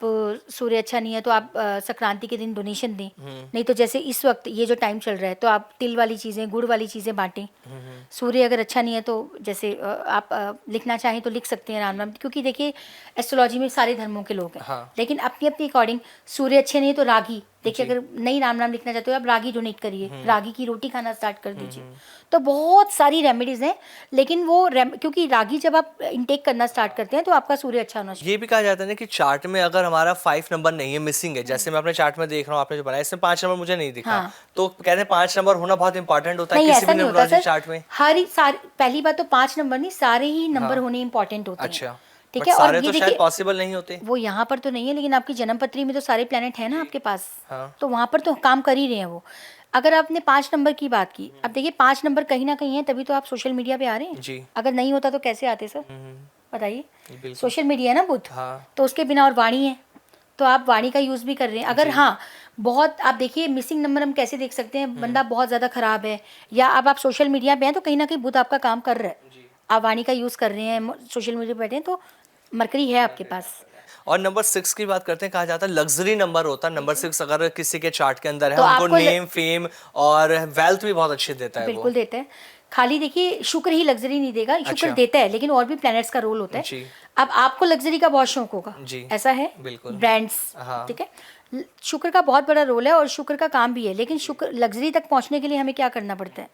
सूर्य अच्छा नहीं है तो आप संक्रांति के दिन डोनेशन दें, नहीं तो जैसे इस वक्त ये जो टाइम चल रहा है, तो आप तिल वाली चीज़ें, गुड़ वाली चीज़ें बांटें। सूर्य अगर अच्छा नहीं है तो जैसे आप लिखना चाहें तो लिख सकते हैं राम राम, क्योंकि देखिए एस्ट्रोलॉजी में सारे धर्मों के लोग हैं, हाँ। लेकिन अपनी अपनी अकॉर्डिंग। सूर्य अच्छे नहीं है तो रागी, देखिए अगर नहीं राम राम लिखना चाहते हो आप रागी डोनेट करिए, रागी की रोटी खाना स्टार्ट कर दीजिए। तो बहुत सारी रेमेडीज हैं, लेकिन वो क्योंकि रागी जब आप इंटेक करना स्टार्ट करते हैं तो आपका सूर्य अच्छा होना चाहिए। ये भी कहा जाता है ना कि चार्ट में अगर हमारा 5 नंबर नहीं है, मिसिंग है, जैसे मैं अपने चार्ट में देख रहा हूँ, आपने जो बनाया इसमें 5 नंबर मुझे नहीं दिखा, हाँ। तो कहते हैं 5 नंबर होना बहुत इंपॉर्टेंट होता है नहीं, किसी ऐसा भी नहीं होता न्यूमरोलॉजी सर, चार्ट में। पहली बात तो 5 नंबर नहीं, सारे ही नंबर होने इंपॉर्टेंट होते हैं, अच्छा, ठीक बट है। और सारे ये तो शायद देखिए पॉसिबल नहीं होते। वो यहाँ पर तो नहीं है, लेकिन आपकी जन्म पत्री में तो सारे प्लैनेट हैं ना आपके पास, हाँ। तो वहाँ पर तो काम कर ही रहे हैं वो। अगर आपने 5 नंबर की बात की, अब देखिए 5 नंबर कहीं ना कहीं है, तभी तो आप सोशल मीडिया पे आ रहे हैं। जी। अगर नहीं होता तो कैसे आते सर, बताइए? बिल्कुल। सोशल मीडिया है ना बुद्ध, हाँ। तो उसके बिना, और वाणी है, तो आप वाणी का यूज़ भी कर रहे हैं। अगर हाँ बहुत, आप देखिए मिसिंग नंबर हम कैसे देख सकते हैं, बंदा बहुत ज़्यादा खराब है, या अब आप सोशल मीडिया पे हैं तो कहीं ना कहीं बुध आपका काम कर रहा है, आप वाणी का यूज़ कर रहे हैं, सोशल मीडिया पे बैठे हैं, तो मरकरी है आपके पास। और नंबर 6 की बात करते हैं, कहा जाता है लग्जरी नंबर होता है नंबर 6, अगर किसी के चार्ट के अंदर है, तो हमको आपको नेम फेम और वेल्थ भी बहुत अच्छे देता है वो। बिल्कुल देता है। खाली देखिए शुक्र ही लग्जरी नहीं देगा, शुक्र अच्छा। देता है, लेकिन और भी प्लैनेट्स का रोल होता है। जी। अब आपको लग्जरी का बहुत शौक होगा, जी। ऐसा है, बिल्कुल। ब्रांड्स, हाँ। ठीक है। शुक्र का बहुत बड़ा रोल है और शुक्र का काम भी है, लेकिन शुक्र लग्जरी तक पहुंचने के लिए हमें क्या करना पड़ता है?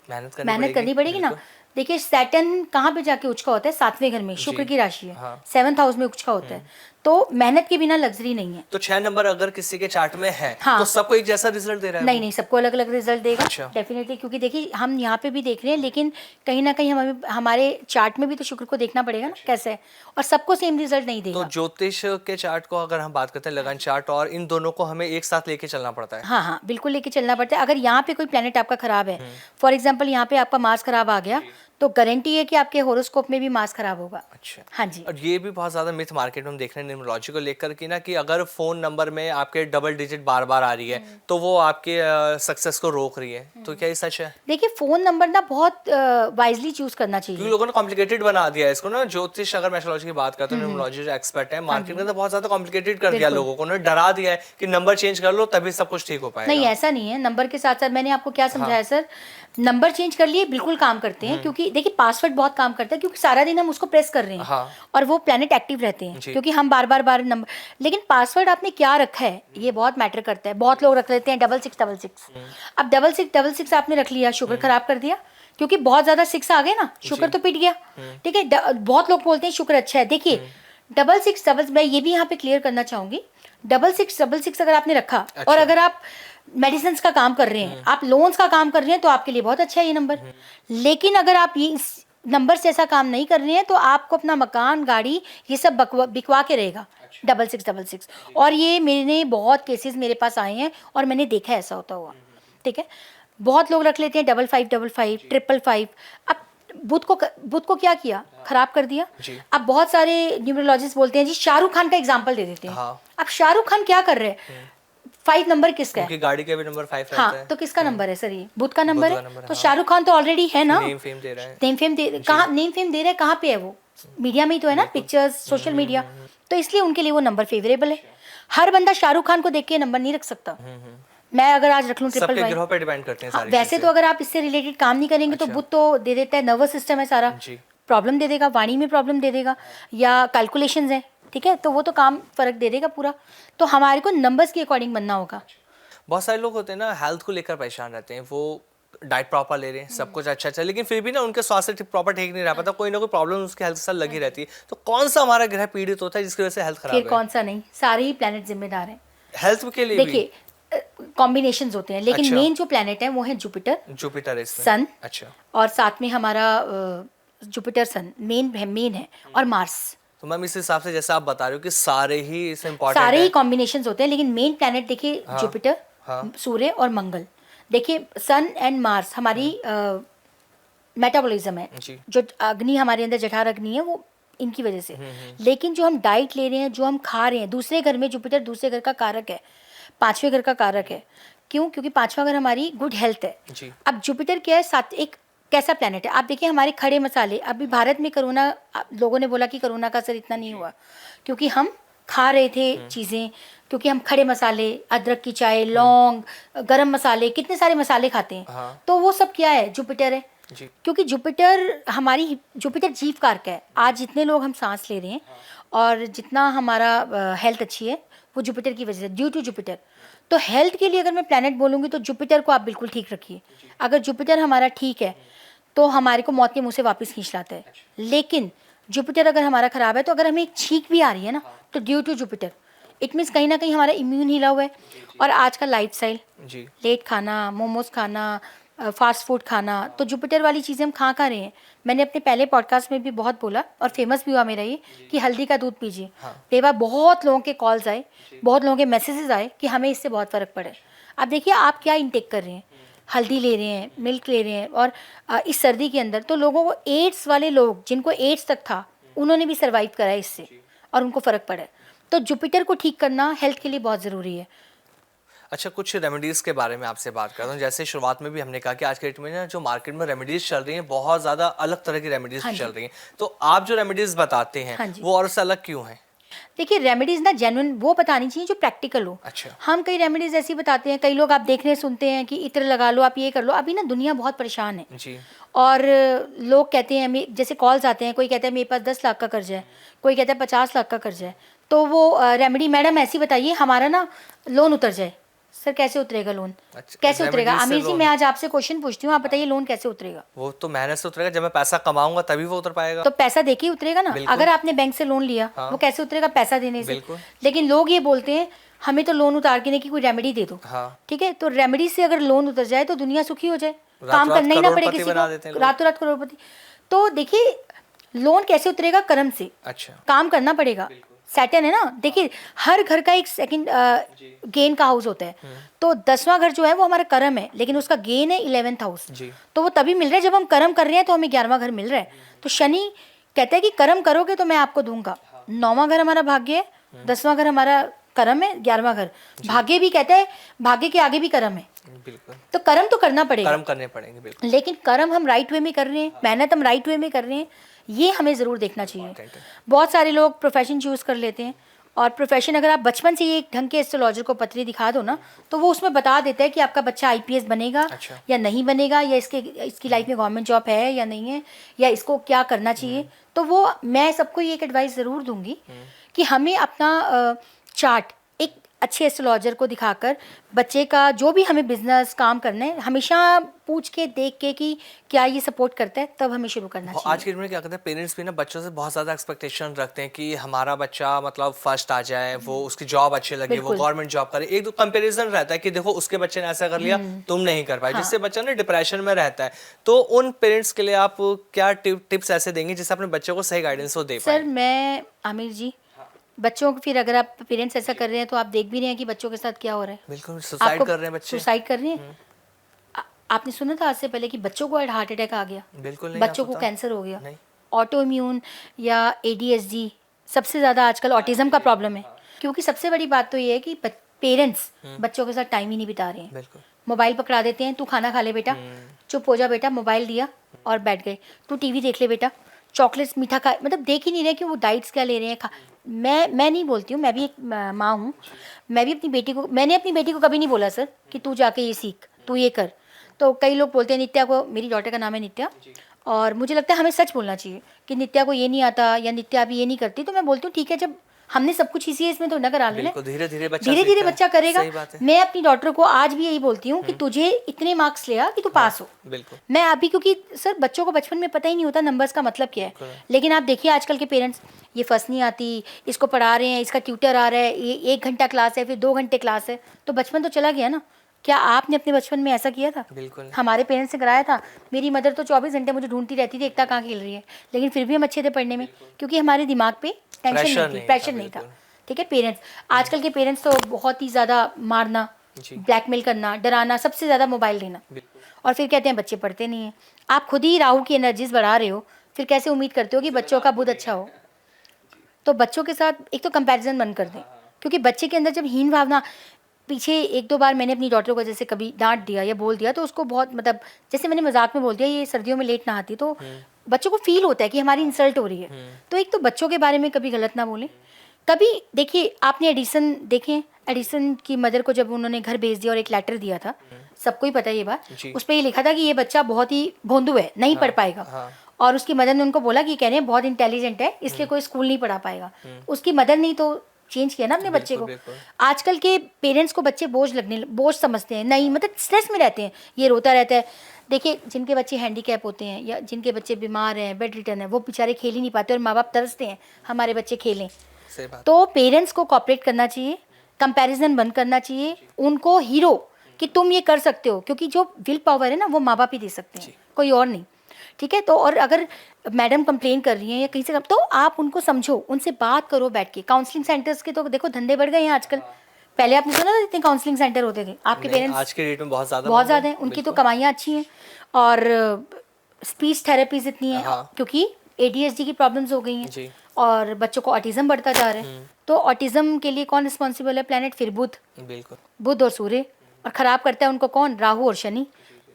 मेहनत मेहनत करनी पड़ेगी ना। बिल्कुल। देखिए सैटर्न कहाँ पे जाके उचका होता है, 7वें घर में, शुक्र की राशि है, हाँ। 7th हाउस में उचका होता है, तो मेहनत के बिना लग्जरी नहीं है। तो 6 नंबर अगर किसी के चार्ट में है हाँ। तो सबको एक जैसा रिजल्ट दे रहा है नहीं वो? नहीं, सबको अलग अलग रिजल्ट देगा अच्छा। डेफिनेटली, क्योंकि देखिए हम यहाँ पे भी देख रहे हैं, लेकिन कहीं ना कहीं हमें हमारे चार्ट में भी तो शुक्र को देखना पड़ेगा ना कैसे है, और सबको सेम रिजल्ट नहीं तो देगा। ज्योतिष के चार्ट को अगर हम बात करते हैं, लगन चार्ट, और इन दोनों को हमें एक साथ लेके चलना पड़ता है? हाँ हाँ, बिल्कुल लेके चलना पड़ता है। अगर यहाँ पे कोई प्लेनेट आपका खराब है, फॉर एग्जाम्पल यहाँ पे आपका मार्स खराब आ गया, तो गारंटी है कि आपके होरोस्कोप में भी मार्स खराब होगा। अच्छा। हाँ जी। और ये भी बहुत ज्यादा मिथ मार्केट में हम देख रहे हैं न्यूमरोलॉजी को लेकर कि ना, कि अगर फोन नंबर में आपके डबल डिजिट बार बार आ रही है तो वो आपके सक्सेस को रोक रही है, तो क्या ये सच है? देखिए फोन नंबर ना बहुत वाइजली चूज करना क्योंकि चाहिए। लोगों ने कॉम्प्लिकेटेड बना दिया है इसको ना, ज्योतिष अगर मैं एस्ट्रोलॉजी की बात करता हूँ, न्यूमरोलॉजी जो एक्सपर्ट है मार्केट में, तो बहुत ज्यादा कॉम्प्लिकेटेड कर दिया, बिल्कुल। लोगों को उन्होंने डरा दिया है कि नंबर चेंज कर लो तभी सब कुछ ठीक हो पाएगा। नहीं ऐसा नहीं है, नंबर के साथ साथ मैंने आपको क्या समझाया सर, नंबर चेंज कर लिए बिल्कुल काम करते हैं, क्योंकि देखिए पासवर्ड बहुत काम करता है, क्योंकि सारा दिन हम उसको प्रेस कर रहे हैं हाँ। और वो प्लैनेट एक्टिव रहते हैं, जी। क्योंकि हम बार बार नंबर, लेकिन पासवर्ड आपने क्या रखा है ये बहुत मैटर करता है। बहुत लोग रख लेते हैं 6666, अब 6666 आपने रख लिया, शुक्र खराब कर दिया, क्योंकि बहुत ज्यादा 6 आ गए ना, शुक्र तो पिट गया। ठीक है, बहुत लोग बोलते हैं शुक्र अच्छा है, देखिए 6666, मैं ये भी यहाँ पे क्लियर करना चाहूंगी, 6666 अगर आपने रखा और अगर आप मेडिसिन का काम कर रहे हैं, आप लोन्स का काम कर रहे हैं, तो आपके लिए बहुत अच्छा है ये नंबर। लेकिन अगर आप ये इस नंबर से ऐसा काम नहीं कर रहे हैं, तो आपको अपना मकान, गाड़ी, ये सब बिकवा के रहेगा 6666। और ये मैंने बहुत केसेस मेरे पास आए हैं और मैंने देखा है ऐसा होता हुआ। ठीक है, बहुत लोग रख लेते हैं 5555, 555। अब बुध को क्या किया, खराब कर दिया। अब बहुत सारे न्यूमरोलॉजिस्ट बोलते हैं जी, शाहरुख खान का एग्जांपल दे देते हैं। हाँ। अब शाहरुख खान क्या कर रहे हैं, 5 नंबर किसका है? क्योंकि गाड़ी का भी नंबर 5 रहता हाँ, है। तो किसका नंबर है सर, ये बुध का नंबर है। तो हाँ। शाहरुख खान तो ऑलरेडी है ना, नेम फेम दे रहा है। नेम फेम दे, कहाँ नेम फेम दे रहे हैं, कहाँ पे है वो, मीडिया में ही तो है ना, पिक्चर्स, सोशल मीडिया, तो इसलिए उनके लिए वो नंबर फेवरेबल है। हर बंदा शाहरुख खान को देख के नंबर नहीं रख सकता। मैं अगर आज रख लूँ सबके 555, ग्रहों पे डिपेंड करते हैं सारी वैसे चीजें। तो अगर आप इससे रिलेटेड काम नहीं करेंगे तो बुध तो दे देता है, नर्वस सिस्टम है सारा, जी। प्रॉब्लम दे देगा, वाणी में प्रॉब्लम दे देगा, या कैलकुलेशंस है। ठीक है, तो वो तो काम फर्क दे देगा पूरा। तो हमारे को नंबर्स के अकॉर्डिंग बनना होगा। बहुत सारे लोग होते हैं ना, हेल्थ को लेकर परेशान रहते हैं, वो डाइट प्रॉपर ले रहे हैं, सब कुछ अच्छा अच्छा, लेकिन फिर भी ना उनके स्वास्थ्य प्रॉपर ठीक नहीं रह पाता, कोई ना कोई प्रॉब्लम उसके हेल्थ के साथ लगी रहती है। तो कौन सा हमारा ग्रह पीड़ित होता है जिसकी वजह से हेल्थ खराब फिर है? कौन सा नहीं, सारे ही प्लैनेट जिम्मेदार हैं हेल्थ के लिए भी? देखिए कॉम्बिनेशंस होते हैं, लेकिन अच्छा। मेन जो प्लैनेट है वो है जुपिटर, जुपिटर है इसमें। सन, अच्छा। और साथ में हमारा जुपिटर सन मेन है, और मार्स। तो मैम इस हिसाब से जैसा आप बता रहे हो कि सारे ही इसमें इम्पोर्टेंट सारे है। ही कॉम्बिनेशंस होते हैं, लेकिन मेन प्लैनेट देखिए जुपिटर, सूर्य और मंगल। देखिए सन एंड मार्स हमारी मेटाबॉलिज्म है, जी। जो अग्नि हमारे अंदर, जठार अग्नि है, वो इनकी वजह से। लेकिन जो हम डाइट ले रहे हैं, जो हम खा रहे हैं, दूसरे घर में जुपिटर दूसरे घर का कारक है, 5वें घर का कारक है। क्यों? क्योंकि 5वां घर हमारी गुड हेल्थ है। जी। अब जुपिटर क्या है, साथ एक कैसा प्लैनेट है, आप देखिए हमारे खड़े मसाले, अभी भारत में कोरोना, लोगों ने बोला कि कोरोना का असर इतना नहीं हुआ, क्योंकि हम खा रहे थे चीज़ें, क्योंकि हम खड़े मसाले, अदरक की चाय, लौंग, गरम मसाले, कितने सारे मसाले खाते हैं। हाँ। तो वो सब क्या है, जुपिटर है। जी। क्योंकि जुपिटर जीव कारक है। आज जितने लोग हम सांस ले रहे हैं और जितना हमारा हेल्थ अच्छी है, वो जुपिटर की वजह से, ड्यू टू जुपिटर। तो हेल्थ के लिए अगर मैं प्लैनेट बोलूँगी तो जुपिटर को आप बिल्कुल ठीक रखिए। अगर जुपिटर हमारा ठीक है तो हमारे को मौत के मुंह से वापस खींच लाता है। लेकिन जुपिटर अगर हमारा खराब है, तो अगर हमें एक छींक भी आ रही है ना, तो due to Jupiter, it means कहीं ना कहीं हमारा इम्यून हिला हुआ है। और आज का लाइफस्टाइल, जी। लेट खाना, मोमोज खाना, फास्ट फूड खाना, तो जुपिटर वाली चीज़ें हम खा रहे हैं। मैंने अपने पहले पॉडकास्ट में भी बहुत बोला और फेमस भी हुआ मेरा ये, कि हल्दी का दूध पीजिए। कई बार बहुत लोगों के कॉल्स आए, बहुत लोगों के मैसेजेस आए कि हमें इससे बहुत फ़र्क पड़े। अब देखिए आप क्या इनटेक कर रहे हैं, हल्दी ले रहे हैं, मिल्क ले रहे हैं, और इस सर्दी के अंदर तो लोगों को, एड्स वाले लोग जिनको एड्स तक था, उन्होंने भी सर्वाइव करा इससे और उनको फ़र्क पड़ा। तो जुपिटर को ठीक करना हेल्थ के लिए बहुत ज़रूरी है। अच्छा, कुछ रेमेडीज़ के बारे में आपसे बात करता हूँ। जैसे शुरुआत में भी हमने कहा कि आज के डेट में ना जो मार्केट में रेमेडीज़ चल रही हैं, बहुत ज़्यादा अलग तरह की रेमेडीज़ चल रही हैं। तो आप जो रेमेडीज़ बताते हैं वो और से अलग क्यों हैं? देखिए रेमेडीज़ ना जेन्युइन वो बतानी चाहिए जो प्रैक्टिकल हो। अच्छा। हम कई रेमेडीज़ ऐसी बताते हैं, कई लोग आप देखने सुनते हैं कि इत्र लगा लो, आप ये कर लो। अभी ना दुनिया बहुत परेशान है जी। और लोग कहते हैं, हमें जैसे कॉल्स आते हैं, कोई कहता है मेरे पास 10 लाख का कर्जा है, कोई कहता है 50 लाख का कर्जा है, तो वो रेमेडी मैडम ऐसी बताइए हमारा ना लोन उतर जाए। सर कैसे उतरेगा लोन? अच्छा, कैसे उतरेगा? रेमेडीज से आमिर जी लोन। मैं आज आपसे क्वेश्चन पूछती हूँ, आप बताइए लोन कैसे उतरेगा? वो तो मेहनत से उतरेगा, जब मैं पैसा कमाऊंगा तभी वो उतर पाएगा। तो पैसा देके ही उतरेगा ना। बिल्कुल। अगर आपने बैंक से लोन लिया हाँ। वो कैसे उतरेगा? पैसा देने से। बिल्कुल। लेकिन लोग ये बोलते हैं हमें तो लोन उतार के नहीं कि कोई रेमेडी दे दो। हाँ। ठीक है, तो रेमेडी से अगर लोन उतर जाए तो दुनिया सुखी हो जाए, रातों काम रात करना ही ना पड़े करोड़पति किसी बना देते हैं को, लोग। रातों रात करोड़पति। तो देखिए लोन कैसे उतरेगा? कर्म से। अच्छा। काम करना पड़ेगा। सैटर्न है ना, देखिए हर घर का एक सेकंड गेन का हाउस होता है। तो 10वां घर जो है वो हमारा कर्म है, लेकिन उसका गेन है 11th हाउस। जी। तो वो तभी मिल रहा है जब हम कर्म कर रहे हैं, तो हमें 11वां घर मिल रहा है। तो शनि कहता है कि कर्म करोगे तो मैं आपको दूंगा। 9वां घर हमारा भाग्य है, 10वां घर हमारा कर्म है, 11वां घर भाग्य भी कहता है, भाग्य के आगे भी कर्म है। बिल्कुल। तो कर्म तो करना पड़ेगा, कर्म करने पड़ेंगे, बिल्कुल। लेकिन कर्म हम राइट वे में कर रहे हैं, मेहनत हम राइट वे में कर रहे हैं, ये हमें ज़रूर देखना चाहिए। Important है। बहुत सारे लोग प्रोफेशन चूज़ कर लेते हैं, और प्रोफेशन अगर आप बचपन से ही एक ढंग के एस्ट्रोलॉजर को पत्री दिखा दो ना, तो वो उसमें बता देता है कि आपका बच्चा आईपीएस बनेगा अच्छा। या नहीं बनेगा, या इसकी लाइफ में गवर्नमेंट जॉब है या नहीं है, या इसको क्या करना चाहिए। तो वो मैं सबको ये एक एडवाइस ज़रूर दूंगी कि हमें अपना चार्ट एक अच्छे एस्ट्रोलॉजर को दिखाकर बच्चे का जो भी हमें बिजनेस काम करना है, हमेशा पूछ के देख के कि क्या ये सपोर्ट करता है, तब हमें शुरू करना चाहिए। आज के डेट में क्या करते हैं पेरेंट्स भी ना, बच्चों से बहुत ज़्यादा एक्सपेक्टेशन रखते हैं कि हमारा बच्चा मतलब फर्स्ट आ जाए, वो उसकी जॉब अच्छी लगे, वो बिल्कुल। गवर्नमेंट जॉब करे। एक तो कंपैरिजन रहता है कि देखो उसके बच्चे ने ऐसा कर लिया, तुम नहीं कर पाए, जिससे बच्चा ना डिप्रेशन में रहता है। तो उन पेरेंट्स के लिए आप क्या टिप्स ऐसे देंगे जिससे अपने बच्चों को सही गाइडेंस वो दे पाए? सर मैं आमिर जी, बच्चों को फिर अगर आप पेरेंट्स ऐसा कर रहे हैं तो आप देख भी रहे हैं कि बच्चों के साथ क्या हो रहा है। बिल्कुल, सुसाइड कर रहे हैं बच्चे। सुसाइड कर रहे हैं। आपने सुना था आज से पहले कि बच्चों को हार्ट अटैक आ गया, बिल्कुल नहीं, बच्चों आपको को पता? कैंसर हो गया, नहीं। ऑटो इम्यून या एडीएचडी, सबसे ज़्यादा आजकल ऑटिज्म का प्रॉब्लम है। क्योंकि सबसे बड़ी बात तो ये है कि पेरेंट्स बच्चों के साथ टाइम ही नहीं बिता रहे हैं। बिल्कुल। मोबाइल पकड़ा देते हैं, तू खाना खा ले बेटा, चुप हो जा बेटा, मोबाइल दिया और बैठ गए, तू टीवी देख ले बेटा, चॉकलेट्स मीठा खा, मतलब देख ही नहीं रहे कि वो डाइट्स क्या ले रहे हैं। मैं नहीं बोलती हूँ, मैं भी एक माँ हूँ, मैं भी मैंने अपनी बेटी को कभी नहीं बोला सर कि तू जाके ये सीख, तू ये कर। तो कई लोग बोलते हैं, नित्या को, मेरी डॉटर का नाम है नित्या, और मुझे लगता है हमें सच बोलना चाहिए कि नित्या को ये नहीं आता या नित्या अभी ये नहीं करती। तो मैं बोलती हूँ ठीक है, जब हमने सब कुछ इसी इसमें तो न करा लेना, धीरे धीरे धीरे धीरे बच्चा करेगा। सही बात है। मैं अपनी डॉटर को आज भी यही बोलती हूँ कि तुझे इतने मार्क्स ले आ कि तू पास हो। बिल्कुल। मैं अभी, क्योंकि सर बच्चों को बचपन में पता ही नहीं होता नंबर्स का मतलब क्या है, लेकिन आप देखिए आजकल के पेरेंट्स, ये फर्स्ट नहीं आती, इसको पढ़ा रहे हैं, इसका ट्यूटर आ रहा है, ये 1 घंटा क्लास है, फिर 2 घंटे क्लास है, तो बचपन तो चला गया ना। क्या आपने अपने बचपन में ऐसा किया था? बिल्कुल। हमारे पेरेंट्स ने कराया था। मेरी मदर तो 24 घंटे मुझे ढूंढती रहती थी, एकता कहाँ खेल रही है, लेकिन फिर भी हम अच्छे थे पढ़ने में, क्योंकि हमारे दिमाग पे टेंशन नहीं थी, प्रेशर नहीं था। ठीक है, पेरेंट्स, आजकल के पेरेंट्स तो बहुत ही ज़्यादा मारना, ब्लैकमेल करना, डराना, सबसे ज़्यादा मोबाइल देना, और फिर कहते हैं बच्चे पढ़ते नहीं हैं। आप खुद ही राहु की एनर्जीज बढ़ा रहे हो, फिर कैसे उम्मीद करते हो कि बच्चों का बुद्ध अच्छा हो? तो बच्चों के साथ एक तो कंपैरिजन बंद कर दें, क्योंकि बच्चे के अंदर जब हीन भावना, पीछे 1-2 बार मैंने अपनी डॉटर को जैसे कभी डांट दिया या बोल दिया, तो उसको बहुत, मतलब जैसे मैंने मजाक में बोल दिया ये सर्दियों में लेट नहाती, तो बच्चों को फील होता है कि हमारी इंसल्ट हो रही है। तो एक तो बच्चों के बारे में कभी गलत ना बोलें। कभी देखिए, आपने एडिसन देखें, एडिसन की मदर को जब उन्होंने घर भेज दिया और एक लेटर दिया था, सबको ही पता है ये बात, उस पर ये लिखा था कि ये बच्चा बहुत ही भोंदू है, नहीं पढ़ पाएगा। और उसकी मदर ने उनको बोला कि कह रहे हैं बहुत इंटेलिजेंट है, इसलिए कोई स्कूल नहीं पढ़ा पाएगा। उसकी मदर ने तो चेंज किया ना अपने बच्चे को। आजकल के पेरेंट्स को बच्चे बोझ समझते हैं, नहीं, मतलब स्ट्रेस में रहते हैं, ये रोता रहता है। देखिए जिनके बच्चे हैंडीकैप होते हैं या जिनके बच्चे बीमार हैं, बेड रिटर्न है, वो बेचारे खेल ही नहीं पाते, और माँ बाप तरसते हैं हमारे बच्चे खेलें। तो पेरेंट्स को कॉपरेट करना चाहिए, कंपैरिजन बंद करना चाहिए, उनको हीरो कि तुम ये कर सकते हो, क्योंकि जो विल पावर है ना वो माँ बाप ही दे सकते हैं, कोई और नहीं। ठीक है, तो और अगर मैडम कंप्लेन कर रही हैं या कहीं से, तो आप उनको समझो, उनसे बात करो बैठ के। काउंसलिंग सेंटर्स के तो देखो धंधे बढ़ गए हैं आजकल, पहले आपने सुना था इतने काउंसलिंग सेंटर होते थे? आपके पेरेंट्स आज के डेट में बहुत ज़्यादा हैं, उनकी तो कमाइयाँ अच्छी हैं, और स्पीच थेरेपीज इतनी है, क्योंकि ADHD की प्रॉब्लम्स हो गई हैं, और बच्चों को ऑटिज्म बढ़ता जा रहा है। तो ऑटिज्म के लिए कौन रिस्पॉन्सिबल है? प्लेनेट, फिर बुध। बिल्कुल, बुध और सूर्य। और ख़राब करता है उनको कौन? राहु और शनि।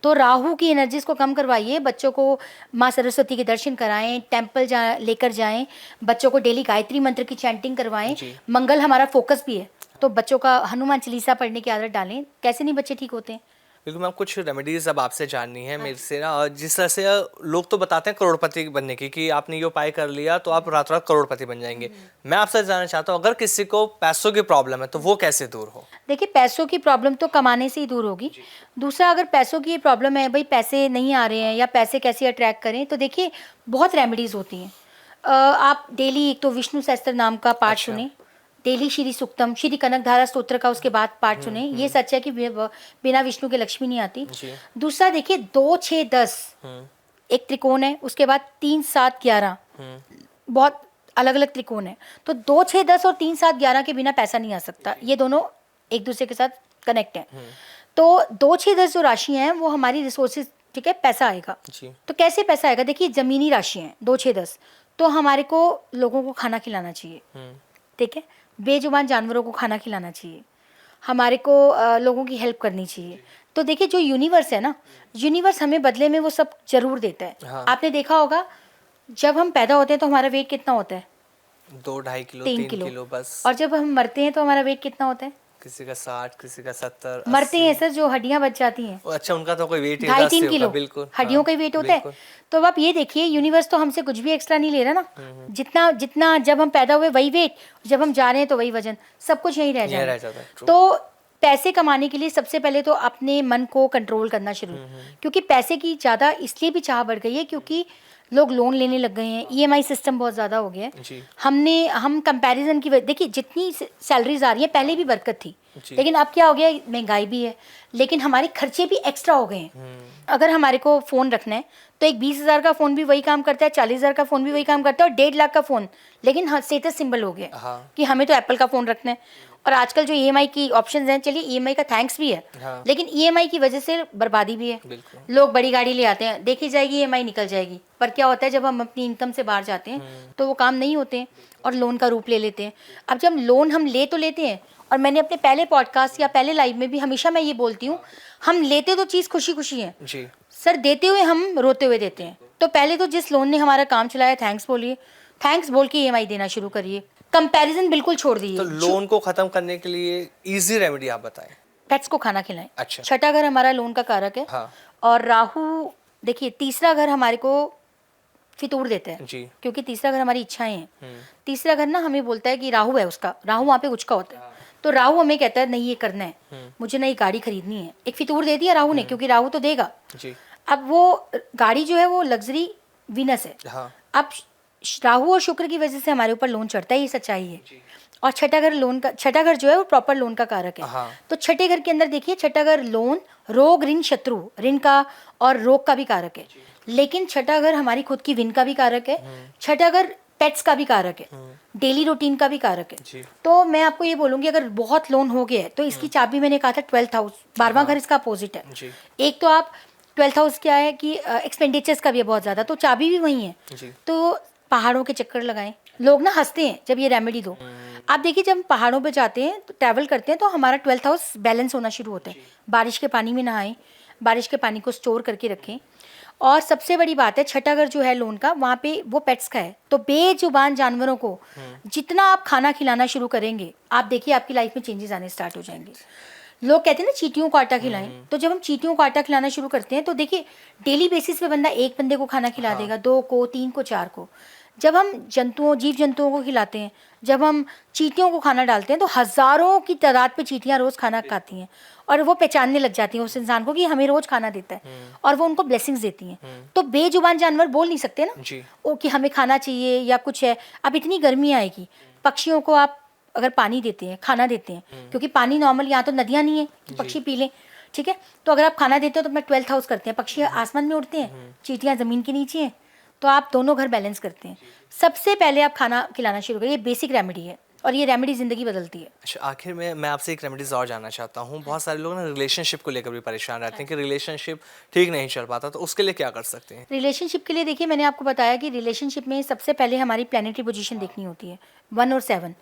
तो राहु की एनर्जीज को कम करवाइए, बच्चों को माँ सरस्वती के दर्शन कराएं, टेम्पल लेकर जाएं, बच्चों को डेली गायत्री मंत्र की चैंटिंग करवाएं। मंगल हमारा फोकस भी है, तो बच्चों का हनुमान चालीसा पढ़ने की आदत डालें। कैसे नहीं बच्चे ठीक होते हैं? बिल्कुल मैम, कुछ रेमेडीज अब आपसे जाननी है मेरे से ना। जिस तरह से लोग तो बताते हैं करोड़पति बनने की, कि आपने ये उपाय कर लिया तो आप रात रात करोड़पति बन जाएंगे। मैं आपसे जानना चाहता हूँ, अगर किसी को पैसों की प्रॉब्लम है तो वो कैसे दूर हो? देखिए, पैसों की प्रॉब्लम तो कमाने से ही दूर होगी। दूसरा, अगर पैसों की प्रॉब्लम है, भाई पैसे नहीं आ रहे हैं या पैसे कैसे अट्रैक्ट करें, तो देखिए बहुत रेमेडीज़ होती हैं। आप डेली एक तो विष्णु सहस्त्र नाम का पाठ अच्छा। सुने, डेली श्री सुक्तम, श्री कनकधारा स्तोत्र का उसके बाद पाठ सुने। ये सच है कि बिना विष्णु के लक्ष्मी नहीं आती। जी। दूसरा देखिए, 2 6 10 एक त्रिकोण है, उसके बाद 3 7 11 बहुत अलग अलग त्रिकोण है। तो 2 6 10 और 3 7 11 के बिना पैसा नहीं आ सकता। ये दोनों एक दूसरे के साथ कनेक्ट हैं। तो 2 6 10 जो राशि हैं वो हमारी रिसोर्सेज, ठीक है, पैसा आएगा। जी। तो कैसे पैसा आएगा? देखिए, जमीनी राशि हैं 2 6 10, तो हमारे को लोगों को खाना खिलाना चाहिए, ठीक है, बेजुबान जानवरों को खाना खिलाना चाहिए, हमारे को लोगों की हेल्प करनी चाहिए। तो देखिए, जो यूनिवर्स है ना, यूनिवर्स हमें बदले में वो सब जरूर देता है। हाँ। आपने देखा होगा, जब हम पैदा होते हैं तो हमारा वेट कितना होता है? 2-2.5 किलो 3 3 किलो बस। और जब हम मरते हैं तो हमारा वेट कितना होता है? किसी का 60, किसी का 70, मरते 80। हैं सर, जो हड्डियां बच जाती हैं, अच्छा, उनका तो कोई वेट ही 2.5-3 किलो बिल्कुल। हड्डियों हाँ, का ही वेट होता है। बिल्कुल। तो अब आप ये देखिए, यूनिवर्स तो हमसे कुछ भी एक्स्ट्रा नहीं ले रहा ना। जितना जितना जब हम पैदा हुए वही वेट, जब हम जा रहे हैं तो वही वजन, सब कुछ यहीं रह ये रह जाएगा। जाता है। True। तो पैसे कमाने के लिए सबसे पहले तो अपने मन को कंट्रोल करना शुरू, क्योंकि पैसे की ज़्यादा इसलिए भी चाह बढ़ गई है क्योंकि लोग लोन लेने लग गए हैं, ईएमआई सिस्टम बहुत ज़्यादा हो गया है। जी। हम कंपैरिजन की वजह, देखिए जितनी सैलरीज आ रही है, पहले भी बरकत थी, जी। लेकिन अब क्या हो गया, महंगाई भी है, लेकिन हमारे खर्चे भी एक्स्ट्रा हो गए हैं। अगर हमारे को फ़ोन रखना है तो एक 20,000 का फ़ोन भी वही काम करता है, 40,000 का फ़ोन भी वही काम करता है, और 1.5 लाख का फ़ोन, लेकिन हाँ स्टेटस सिंबल हो गया हाँ। कि हमें तो एप्पल का फ़ोन रखना है। और आजकल जो ईएमआई की ऑप्शंस हैं, चलिए ईएमआई का थैंक्स भी है, हाँ। लेकिन ईएमआई की वजह से बर्बादी भी है। बिल्कुल। लोग बड़ी गाड़ी ले आते हैं, देखी जाएगी ईएमआई निकल जाएगी, पर क्या होता है जब हम अपनी इनकम से बाहर जाते हैं तो वो काम नहीं होते हैं और लोन का रूप ले लेते हैं। अब जब लोन हम ले तो लेते हैं, और मैंने अपने पहले पॉडकास्ट या पहले लाइव में भी हमेशा मैं ये बोलती हूँ, हम लेते तो चीज़ खुशी खुशी है जी। सर, देते हुए हम रोते हुए देते हैं। तो पहले तो जिस लोन ने हमारा काम चलाया, थैंक्स बोलिए, थैंक्स बोल के ईएमआई देना शुरू करिए, कंपैरिजन बिल्कुल छोड़ तो दीजिए। लोन को खत्म करने के लिए इजी रेमेडी आप बताएं। पेट्स को खाना खिलाएं। अच्छा। छठा घर हमारा लोन का कारक है। हाँ। और राहु, देखिए तीसरा घर हमारे को फितूर देता है, जी। क्योंकि तीसरा घर हमारी इच्छाएं हैं। तीसरा घर ना हमें बोलता है कि राहु है, उसका राहु वहाँ पे कुछ का होता है, तो राहु हमें कहता है नहीं ये करना है, मुझे नई गाड़ी खरीदनी है। एक फितूर दे दिया राहु ने, क्योंकि राहु तो देगा। जी। अब वो गाड़ी जो है वो लग्जरी वीनस है। हाँ। अब राहु और शुक्र की वजह से हमारे ऊपर लोन चढ़ता है, ये सच्चाई है। और छठा घर लोन का, छठा घर जो है वो प्रॉपर लोन का कारक है। हाँ। तो छठे घर के अंदर देखिए, छठा घर लोन, रोग, ऋण, शत्रु, ऋण का और रोग का भी कारक है, लेकिन छठा घर हमारी खुद की विन का भी कारक है। छठा घर पेट्स का भी कारक है, डेली रूटीन का भी कारक है। जी। तो मैं आपको ये बोलूंगी, अगर बहुत लोन हो गया है तो इसकी चाबी मैंने कहा था 12th हाउस, 12वां घर इसका अपोजिट है। जी। एक तो आप 12th हाउस क्या है कि एक्सपेंडिचर्स का भी है बहुत ज़्यादा, तो चाबी भी वही है। जी। तो पहाड़ों के चक्कर लगाएं। लोग ना हंसते हैं जब ये रेमेडी दो। आप देखिए, जब हम पहाड़ों पे जाते हैं तो ट्रैवल करते हैं तो हमारा 12th हाउस बैलेंस होना शुरू होता है। बारिश के पानी में नहाएं, बारिश के पानी को स्टोर करके रखें। और सबसे बड़ी बात है, छठा घर जो है लोन का, वहाँ पे वो पेट्स का है, तो बेजुबान जानवरों को जितना आप खाना खिलाना शुरू करेंगे, आप देखिए आपकी लाइफ में चेंजेस आने स्टार्ट हो जाएंगे। लोग कहते हैं ना चींटियों को आटा खिलाएं, तो जब हम चींटियों को आटा खिलाना शुरू करते हैं तो देखिए डेली बेसिस पे बंदा एक बंदे को खाना खिला देगा, 2 को, 3 को, 4 को। जब हम जीव जंतुओं को खिलाते हैं, जब हम चींटियों को खाना डालते हैं, तो हज़ारों की तादाद पे चींटियाँ रोज़ खाना खाती हैं, और वो पहचानने लग जाती हैं उस इंसान को कि हमें रोज़ खाना देता है, और वो उनको ब्लेसिंग्स देती हैं। तो बेजुबान जानवर बोल नहीं सकते ना जी। वो कि हमें खाना चाहिए या कुछ है। अब इतनी गर्मी आएगी, पक्षियों को आप अगर पानी देते हैं, खाना देते हैं, क्योंकि पानी नॉर्मल, यहाँ तो नदियाँ नहीं है कि पक्षी पी लें, ठीक है, तो अगर आप खाना देते हो तो अपना 12th हाउस करते हैं। पक्षी आसमान में उड़ते हैं, चींटियाँ ज़मीन के नीचे हैं, तो आप दोनों घर बैलेंस करते हैं। सबसे पहले आप खाना खिलाना शुरू करिए, ये बेसिक रेमेडी है, और ये रेमेडी ज़िंदगी बदलती है। अच्छा, आखिर में मैं आपसे एक रेमेडीज और जानना चाहता हूँ। बहुत सारे लोग ना रिलेशनशिप को लेकर भी परेशान रहते हैं कि रिलेशनशिप ठीक नहीं चल पाता, तो उसके लिए क्या कर सकते हैं? रिलेशनशिप के लिए देखिए, मैंने आपको बताया कि रिलेशनशिप में सबसे पहले हमारी प्लानिटरी पोजीशन देखनी होती है, 1 और 7।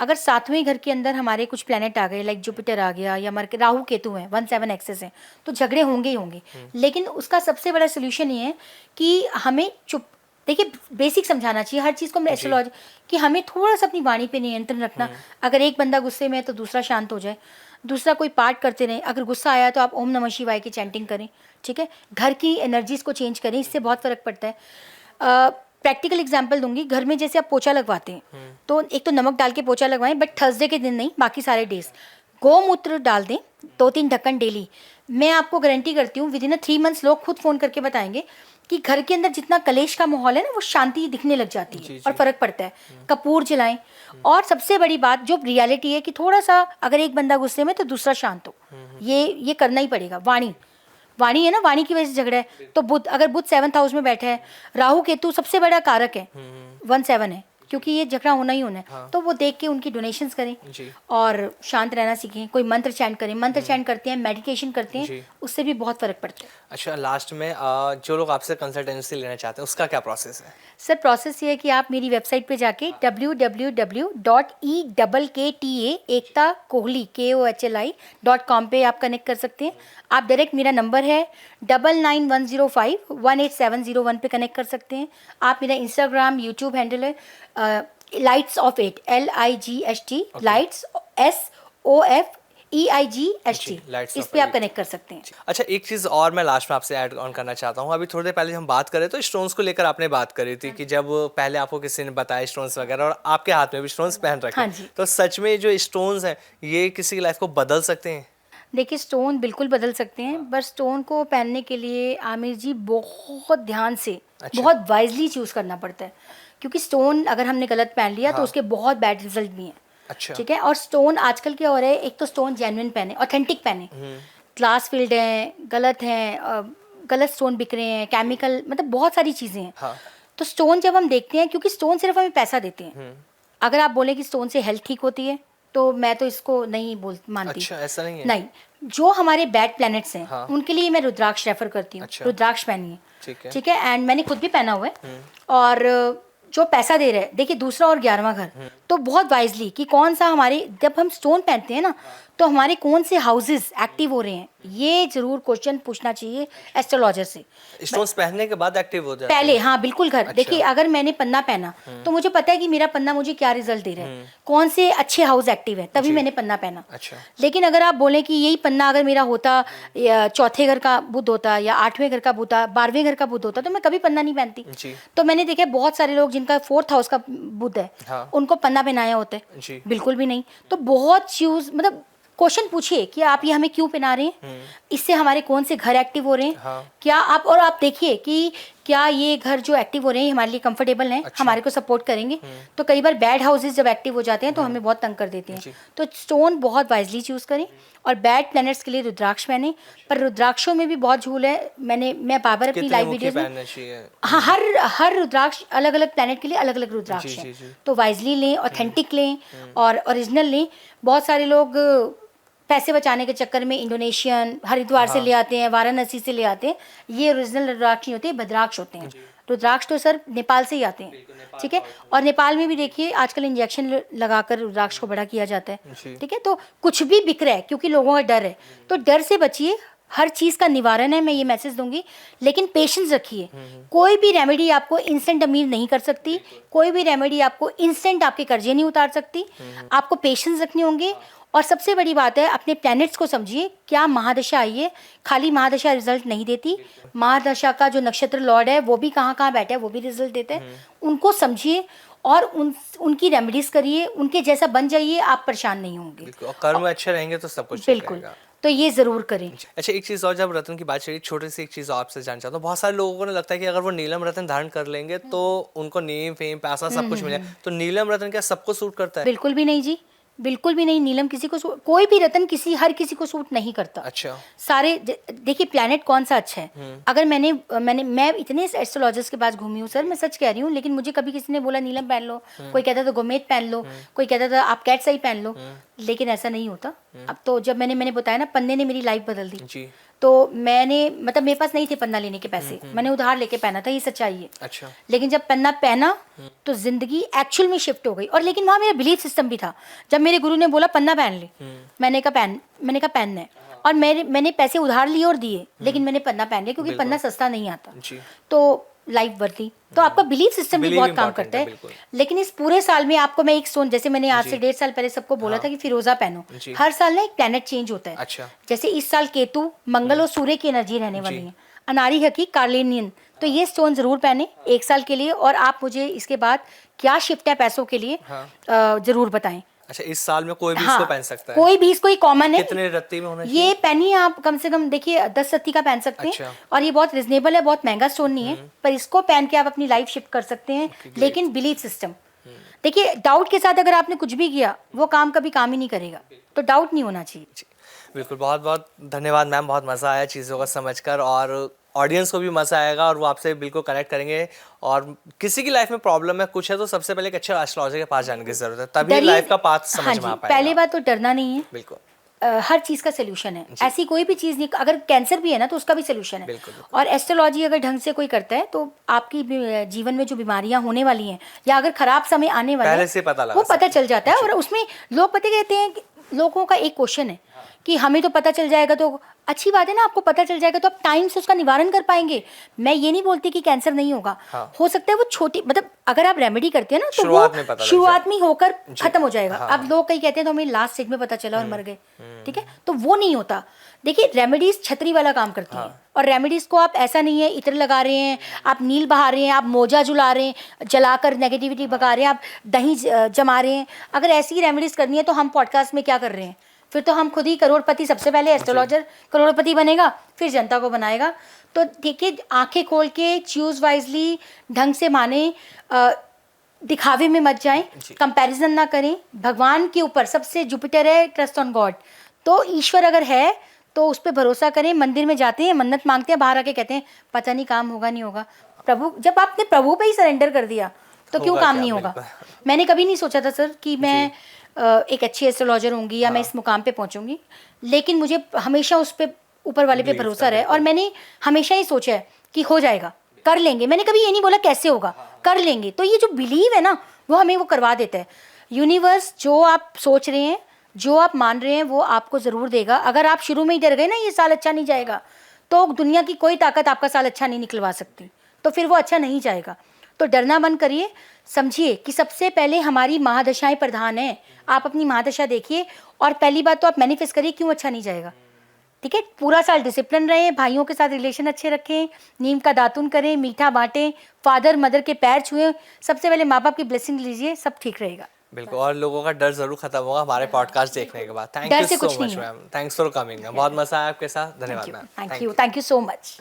अगर 7वें घर के अंदर हमारे कुछ प्लैनेट आ गए, लाइक जुपिटर आ गया या राहु केतु हैं, 1-7 एक्सेस हैं, तो झगड़े होंगे ही होंगे। लेकिन उसका सबसे बड़ा सोल्यूशन ये है कि हमें चुप, देखिए बेसिक समझाना चाहिए हर चीज़ को, एस्ट्रोलॉजी, कि हमें थोड़ा सा अपनी वाणी पे नियंत्रण रखना। अगर एक बंदा गुस्से में है तो दूसरा शांत हो जाए। दूसरा कोई पार्ट करते रहें। अगर गुस्सा आया तो आप ओम नमः शिवाय की चैंटिंग करें, ठीक है। घर की एनर्जीज को चेंज करें, इससे बहुत फ़र्क पड़ता है। प्रैक्टिकल एग्जांपल दूंगी, घर में जैसे आप पोछा लगवाते हैं तो एक तो नमक डाल के पोछा लगवाएं, बट थर्सडे के दिन नहीं, बाकी सारे डेज गोमूत्र डाल दें 2-3 ढक्कन डेली। मैं आपको गारंटी करती हूँ विद इन 3 मंथ्स लोग खुद फ़ोन करके बताएंगे कि घर के अंदर जितना कलेश का माहौल है ना, वो शांति दिखने लग जाती है और फ़र्क पड़ता है। कपूर जलाएं। और सबसे बड़ी बात जो रियलिटी है कि थोड़ा सा अगर एक बंदा गुस्से में तो दूसरा शांत हो, ये करना ही पड़ेगा। वाणी है ना, वाणी की वजह से झगड़ा है। तो बुध, अगर बुध 7th हाउस में बैठे हैं, राहु केतु सबसे बड़ा कारक है, 1-7 है, क्योंकि ये झगड़ा होना ही होना है। हाँ। तो वो देख के उनकी डोनेशंस करें जी। और शांत रहना सीखें। कोई मंत्र चैंट करें, मंत्र चैंट करते हैं, मेडिटेशन करते हैं, उससे भी बहुत फ़र्क पड़ता है। अच्छा, लास्ट में जो लोग आपसे कंसल्टेंसी लेना चाहते हैं उसका क्या प्रोसेस है? सर प्रोसेस ये है कि आप मेरी वेबसाइट पे जाके www.ekta kohli.com पे आप कनेक्ट कर सकते हैं। आप डायरेक्ट, मेरा नंबर है 9910518701 पे कनेक्ट कर सकते हैं। आप मेरा इंस्टाग्राम, यूट्यूब हैंडल है lights off it, LIGHT, lights SOFEIGHT, Lights इस of पे आप It। कनेक्ट कर सकते हैं। अच्छा, एक चीज़ और मैं लास्ट में आपसे ऐड ऑन करना चाहता हूँ। अभी थोड़ी देर पहले हम बात कर रहे थे तो स्टोन्स को लेकर आपने बात करी थी कि जब पहले आपको किसी ने बताया स्टोन्स वगैरह, और आपके हाथ में भी स्टोन्स पहन रखे हाँ हैं। जी। तो सच में जो स्टोन्स हैं ये किसी की लाइफ को बदल सकते हैं? देखिए, स्टोन बिल्कुल बदल सकते हैं, बस स्टोन को पहनने के लिए आमिर जी बहुत ध्यान से, अच्छा। बहुत वाइजली चूज़ करना पड़ता है। क्योंकि स्टोन अगर हमने गलत पहन लिया तो हाँ। उसके बहुत बैड रिजल्ट भी हैं। अच्छा। ठीक है। और स्टोन आजकल क्या हो रहा है, एक तो स्टोन जेन्युइन पहने, ऑथेंटिक पहने, ग्लास फील्ड हैं, गलत हैं, गलत स्टोन बिक रहे हैं, केमिकल, मतलब बहुत सारी चीज़ें हैं। हाँ। तो स्टोन जब हम देखते हैं, क्योंकि स्टोन सिर्फ हमें पैसा देते हैं। अगर आप बोलें कि स्टोन से हेल्थ ठीक होती है तो मैं तो इसको नहीं मानती। अच्छा, ऐसा नहीं है? नहीं, जो हमारे बैड प्लैनेट्स हैं हाँ। उनके लिए मैं रुद्राक्ष रेफर करती हूँ। अच्छा। रुद्राक्ष पहनिए, ठीक है। ठीक है। एंड मैंने खुद भी पहना हुआ है। और जो पैसा दे रहे हैं, देखिए दूसरा और 11वां घर, तो बहुत वाइजली कि कौन सा हमारे, जब हम स्टोन पहनते हैं ना तो हमारे कौन से हाउसेस एक्टिव हो रहे हैं, ये जरूर क्वेश्चन पूछना चाहिए एस्ट्रोलॉजर से। स्टोन्स पहनने के बाद एक्टिव हो जाते हैं? पहले, हाँ बिल्कुल घर। अच्छा। देखिए, अगर मैंने पन्ना पहना तो मुझे पता है कि मेरा पन्ना मुझे क्या रिजल्ट दे रहा है, कौन से अच्छे हाउस एक्टिव है, तभी मैंने पन्ना पहना। अच्छा। लेकिन अगर आप बोलें कि यही पन्ना अगर मेरा होता, या चौथे घर का बुध होता, या 8वें घर का बुध होता, 12वें घर का बुध होता, तो मैं कभी पन्ना नहीं पहनती। जी। तो मैंने देखा बहुत सारे लोग जिनका 4th हाउस का बुध है, हाँ। उनको पन्ना पहनाया होता है। जी। बिल्कुल भी नहीं। तो बहुत चूज, मतलब क्वेश्चन पूछिए कि आप ये हमें क्यों पहना रहे हैं, इससे हमारे कौन से घर एक्टिव हो रहे हैं। हाँ। क्या आप, और आप देखिए कि क्या ये घर जो एक्टिव हो रहे हैं हमारे लिए कंफर्टेबल हैं, अच्छा। हमारे को सपोर्ट करेंगे। तो कई बार बैड हाउसेस जब एक्टिव हो जाते हैं तो हमें बहुत तंग कर देते हैं। तो स्टोन बहुत वाइजली चूज करें, और बैड प्लैनेट्स के लिए रुद्राक्ष पहने। पर रुद्राक्षों में भी बहुत झूल है। मैं बाबर अपनी लाइव वीडियोस में, पहनना चाहिए? हाँ, हर रुद्राक्ष अलग अलग प्लैनेट के लिए अलग अलग रुद्राक्ष जी, है। जी। तो वाइजली लें, ऑथेंटिक लें और ओरिजिनल लें। बहुत सारे लोग पैसे बचाने के चक्कर में इंडोनेशियन, हरिद्वार से ले आते हैं, वाराणसी से ले आते हैं। ये ओरिजिनल रुद्राक्ष नहीं होते, भद्राक्ष होते हैं। रुद्राक्ष तो सर नेपाल से ही आते हैं, ठीक है। और नेपाल में भी देखिए आजकल इंजेक्शन लगाकर रुद्राक्ष को बड़ा किया जाता है, ठीक है। तो कुछ भी बिक रहा है क्योंकि लोगों का डर है, तो डर से बचिए। हर चीज़ का निवारण है, मैं ये मैसेज दूंगी, लेकिन पेशेंस रखिए। कोई भी रेमेडी आपको इंस्टेंट अमीर नहीं कर सकती, कोई भी रेमेडी आपको इंस्टेंट आपके कर्जे नहीं उतार सकती। आपको पेशेंस रखने होंगे। और सबसे बड़ी बात है, अपने प्लैनेट्स को समझिए। क्या महादशा आई है, खाली महादशा रिजल्ट नहीं देती। महादशा का जो नक्षत्र लॉर्ड है वो भी कहाँ कहाँ बैठा है, वो भी रिजल्ट देता है। उनको समझिए और उनकी रेमेडीज करिए, उनके जैसा बन जाइए, आप परेशान नहीं होंगे। और कर्म अच्छे रहेंगे तो सब कुछ बिल्कुल, तो ये जरूर करें। अच्छा, एक चीज़ और, जब रत्न की बात चली, छोटी सी एक चीज़ आपसे जानना चाहता हूँ। बहुत सारे लोगों को लगता है कि अगर वो नीलम रत्न धारण कर लेंगे तो उनको नेम, फेम, पैसा सब कुछ मिलेगा। तो नीलम रत्न क्या सबको सूट करता है? बिल्कुल भी नहीं जी, बिल्कुल भी नहीं। नीलम किसी को कोई भी रत्न हर किसी को सूट नहीं करता। अच्छा। सारे देखिए प्लैनेट कौन सा अच्छा है। अगर मैं इतने एस्ट्रोलॉजर्स के पास घूमी हूँ सर, मैं सच कह रही हूँ, लेकिन मुझे कभी किसी ने बोला नीलम पहन लो, कोई कहता था गोमेद पहन लो, कोई कहता था आप कैट्स आई पहन लो, लेकिन ऐसा नहीं होता। अब तो जब मैंने बताया ना, पन्ने ने मेरी लाइफ बदल दी जी। तो मैंने, मतलब मेरे पास नहीं थे पन्ना लेने के पैसे, मैंने उधार लेके पहना था, ये सच्चाई है। अच्छा। लेकिन जब पन्ना पहना तो जिंदगी एक्चुअल में शिफ्ट हो गई। और लेकिन वहाँ मेरा बिलीफ सिस्टम भी था। जब मेरे गुरु ने बोला पन्ना पहन ले, मैंने कहा पहनना है। और मैंने पैसे उधार लिए और दिए, लेकिन मैंने पन्ना पहन लिया क्योंकि पन्ना सस्ता नहीं आता। जी। तो लाइफ वर्दी, तो आपका बिलीफ सिस्टम भी Belief बहुत काम important करता है, है। बिल्कुल। लेकिन इस पूरे साल में आपको मैं एक स्टोन, जैसे मैंने आज जी। से 1.5 साल पहले सबको बोला था कि फिरोजा पहनो, जी। हर साल ना एक प्लेनेट चेंज होता है। अच्छा। जैसे इस साल केतु, मंगल और सूर्य की एनर्जी रहने वाली जी। है। अनारी हकी, कार्लेनियन, तो ये स्टोन जरूर पहने 1 साल के लिए। और आप मुझे इसके बाद क्या शिफ्ट है पैसों के लिए हाँ। जरूर बताएं। अच्छा, इस साल में कोई भी इसको हाँ, पहन सकता है? कोई भी, इसको ही कॉमन है। कितने रत्ती में होना चाहिए? ये पहनिए आप, कम से कम देखिए 10 रत्ती का पहन सकते हैं। अच्छा। और ये बहुत रिजनेबल है, बहुत महंगा स्टोन नहीं है, पर इसको पहन के आप अपनी लाइफ शिफ्ट कर सकते हैं। great। लेकिन बिलीफ सिस्टम देखिए, डाउट के साथ अगर आपने कुछ भी किया वो काम कभी काम ही नहीं करेगा, तो डाउट नहीं होना चाहिए। जी, बिल्कुल। बहुत बहुत धन्यवाद मैम, बहुत मज़ा आया चीज़ों को समझकर, और ऑडियंस को भी मज़ा आएगा और वो आपसे बिल्कुल कनेक्ट करेंगे। और किसी की लाइफ में प्रॉब्लम है कुछ है तो सबसे पहले एक अच्छे एस्ट्रोलॉजर के पास जाने की ज़रूरत है, तभी डरिए- लाइफ का पाथ हाँ समझ में जी, आ पाएगा। पहली बात तो डरना नहीं है। बिल्कुल। हर चीज़ का सोल्यूशन है, ऐसी कोई भी चीज़ नहीं। अगर कैंसर भी है ना तो उसका भी सोल्यूशन है। बिल्कुल। और एस्ट्रोलॉजी अगर ढंग से कोई करता है तो आपकी जीवन में जो बीमारियां होने वाली हैं या अगर खराब समय आने वाला पहले है से पता लगा वो पता सकते चल जाता है। और उसमें लोग पता कहते हैं कि लोगों का एक क्वेश्चन है कि हमें तो पता चल जाएगा, तो अच्छी बात है ना, आपको पता चल जाएगा तो आप टाइम से उसका निवारण कर पाएंगे। मैं ये नहीं बोलती कि कैंसर नहीं होगा, हाँ। हो सकता है वो छोटी, मतलब अगर आप रेमेडी करते हैं ना तो शुरुआत में वो पता लग शुरुआत में ही होकर जी। खत्म हो जाएगा। हाँ, अब लोग कई कहते हैं तो हमें लास्ट स्टेज में पता चला और मर गए, ठीक है, तो वो नहीं होता। देखिए, रेमेडीज छतरी वाला काम करती हैं। और रेमेडीज को आप ऐसा नहीं है इत्र लगा रहे हैं, आप नील बहा रहे हैं, आप मोजा जुला रहे हैं, जलाकर नेगेटिविटी भगा रहे हैं, आप दही जमा रहे हैं। अगर ऐसी रेमेडीज करनी है तो हम पॉडकास्ट में क्या कर रहे हैं? फिर तो हम खुद ही करोड़पति, सबसे पहले एस्ट्रोलॉजर करोड़पति बनेगा, फिर जनता को बनाएगा। तो देखिए, आंखें खोल के, चूज वाइजली, ढंग से माने, दिखावे में मत जाएं, कंपैरिजन ना करें। भगवान के ऊपर सबसे, जुपिटर है, ट्रस्ट ऑन गॉड, तो ईश्वर अगर है तो उस पर भरोसा करें। मंदिर में जाते हैं, मन्नत मांगते हैं, बाहर आके कहते हैं पता नहीं काम होगा नहीं होगा। प्रभु, जब आपने प्रभु पे ही सरेंडर कर दिया तो क्यों काम नहीं होगा? मैंने कभी नहीं सोचा था सर कि मैं एक अच्छी एस्ट्रोलॉजर होंगी या मैं इस मुकाम पे पहुंचूंगी, लेकिन मुझे हमेशा उस पे, ऊपर वाले पे भरोसा रहा है। और मैंने हमेशा ही सोचा है कि हो जाएगा, कर लेंगे। मैंने कभी ये नहीं बोला कैसे होगा, कर लेंगे। तो ये जो बिलीव है ना, वो हमें वो करवा देता है। यूनिवर्स जो आप सोच रहे हैं, जो आप मान रहे हैं, वो आपको ज़रूर देगा। अगर आप शुरू में ही डर गए ना ये साल अच्छा नहीं जाएगा, तो दुनिया की कोई ताकत आपका साल अच्छा नहीं निकलवा सकती, तो फिर वो अच्छा नहीं जाएगा। तो डरना बंद करिए, समझिए कि सबसे पहले हमारी महादशाएं प्रधान हैं। आप अपनी महादशा देखिए, और पहली बात तो आप मैनिफेस्ट करिए क्यों अच्छा नहीं जाएगा, ठीक है। पूरा साल डिसिप्लिन रहे, भाइयों के साथ रिलेशन अच्छे रखें, नीम का दातुन करें, मीठा बांटें, फादर मदर के पैर छुएं, सबसे पहले माँ बाप की ब्लेसिंग लीजिए, सब ठीक रहेगा। बिल्कुल, और लोगों का डर जरूर खत्म होगा हमारे पॉडकास्ट देखने के बाद। थैंक डर यू से सो कुछ मच नहीं है। Ma'am, thanks for coming. बहुत मजा आया आपके साथ, धन्यवाद ma'am. Thank you so much.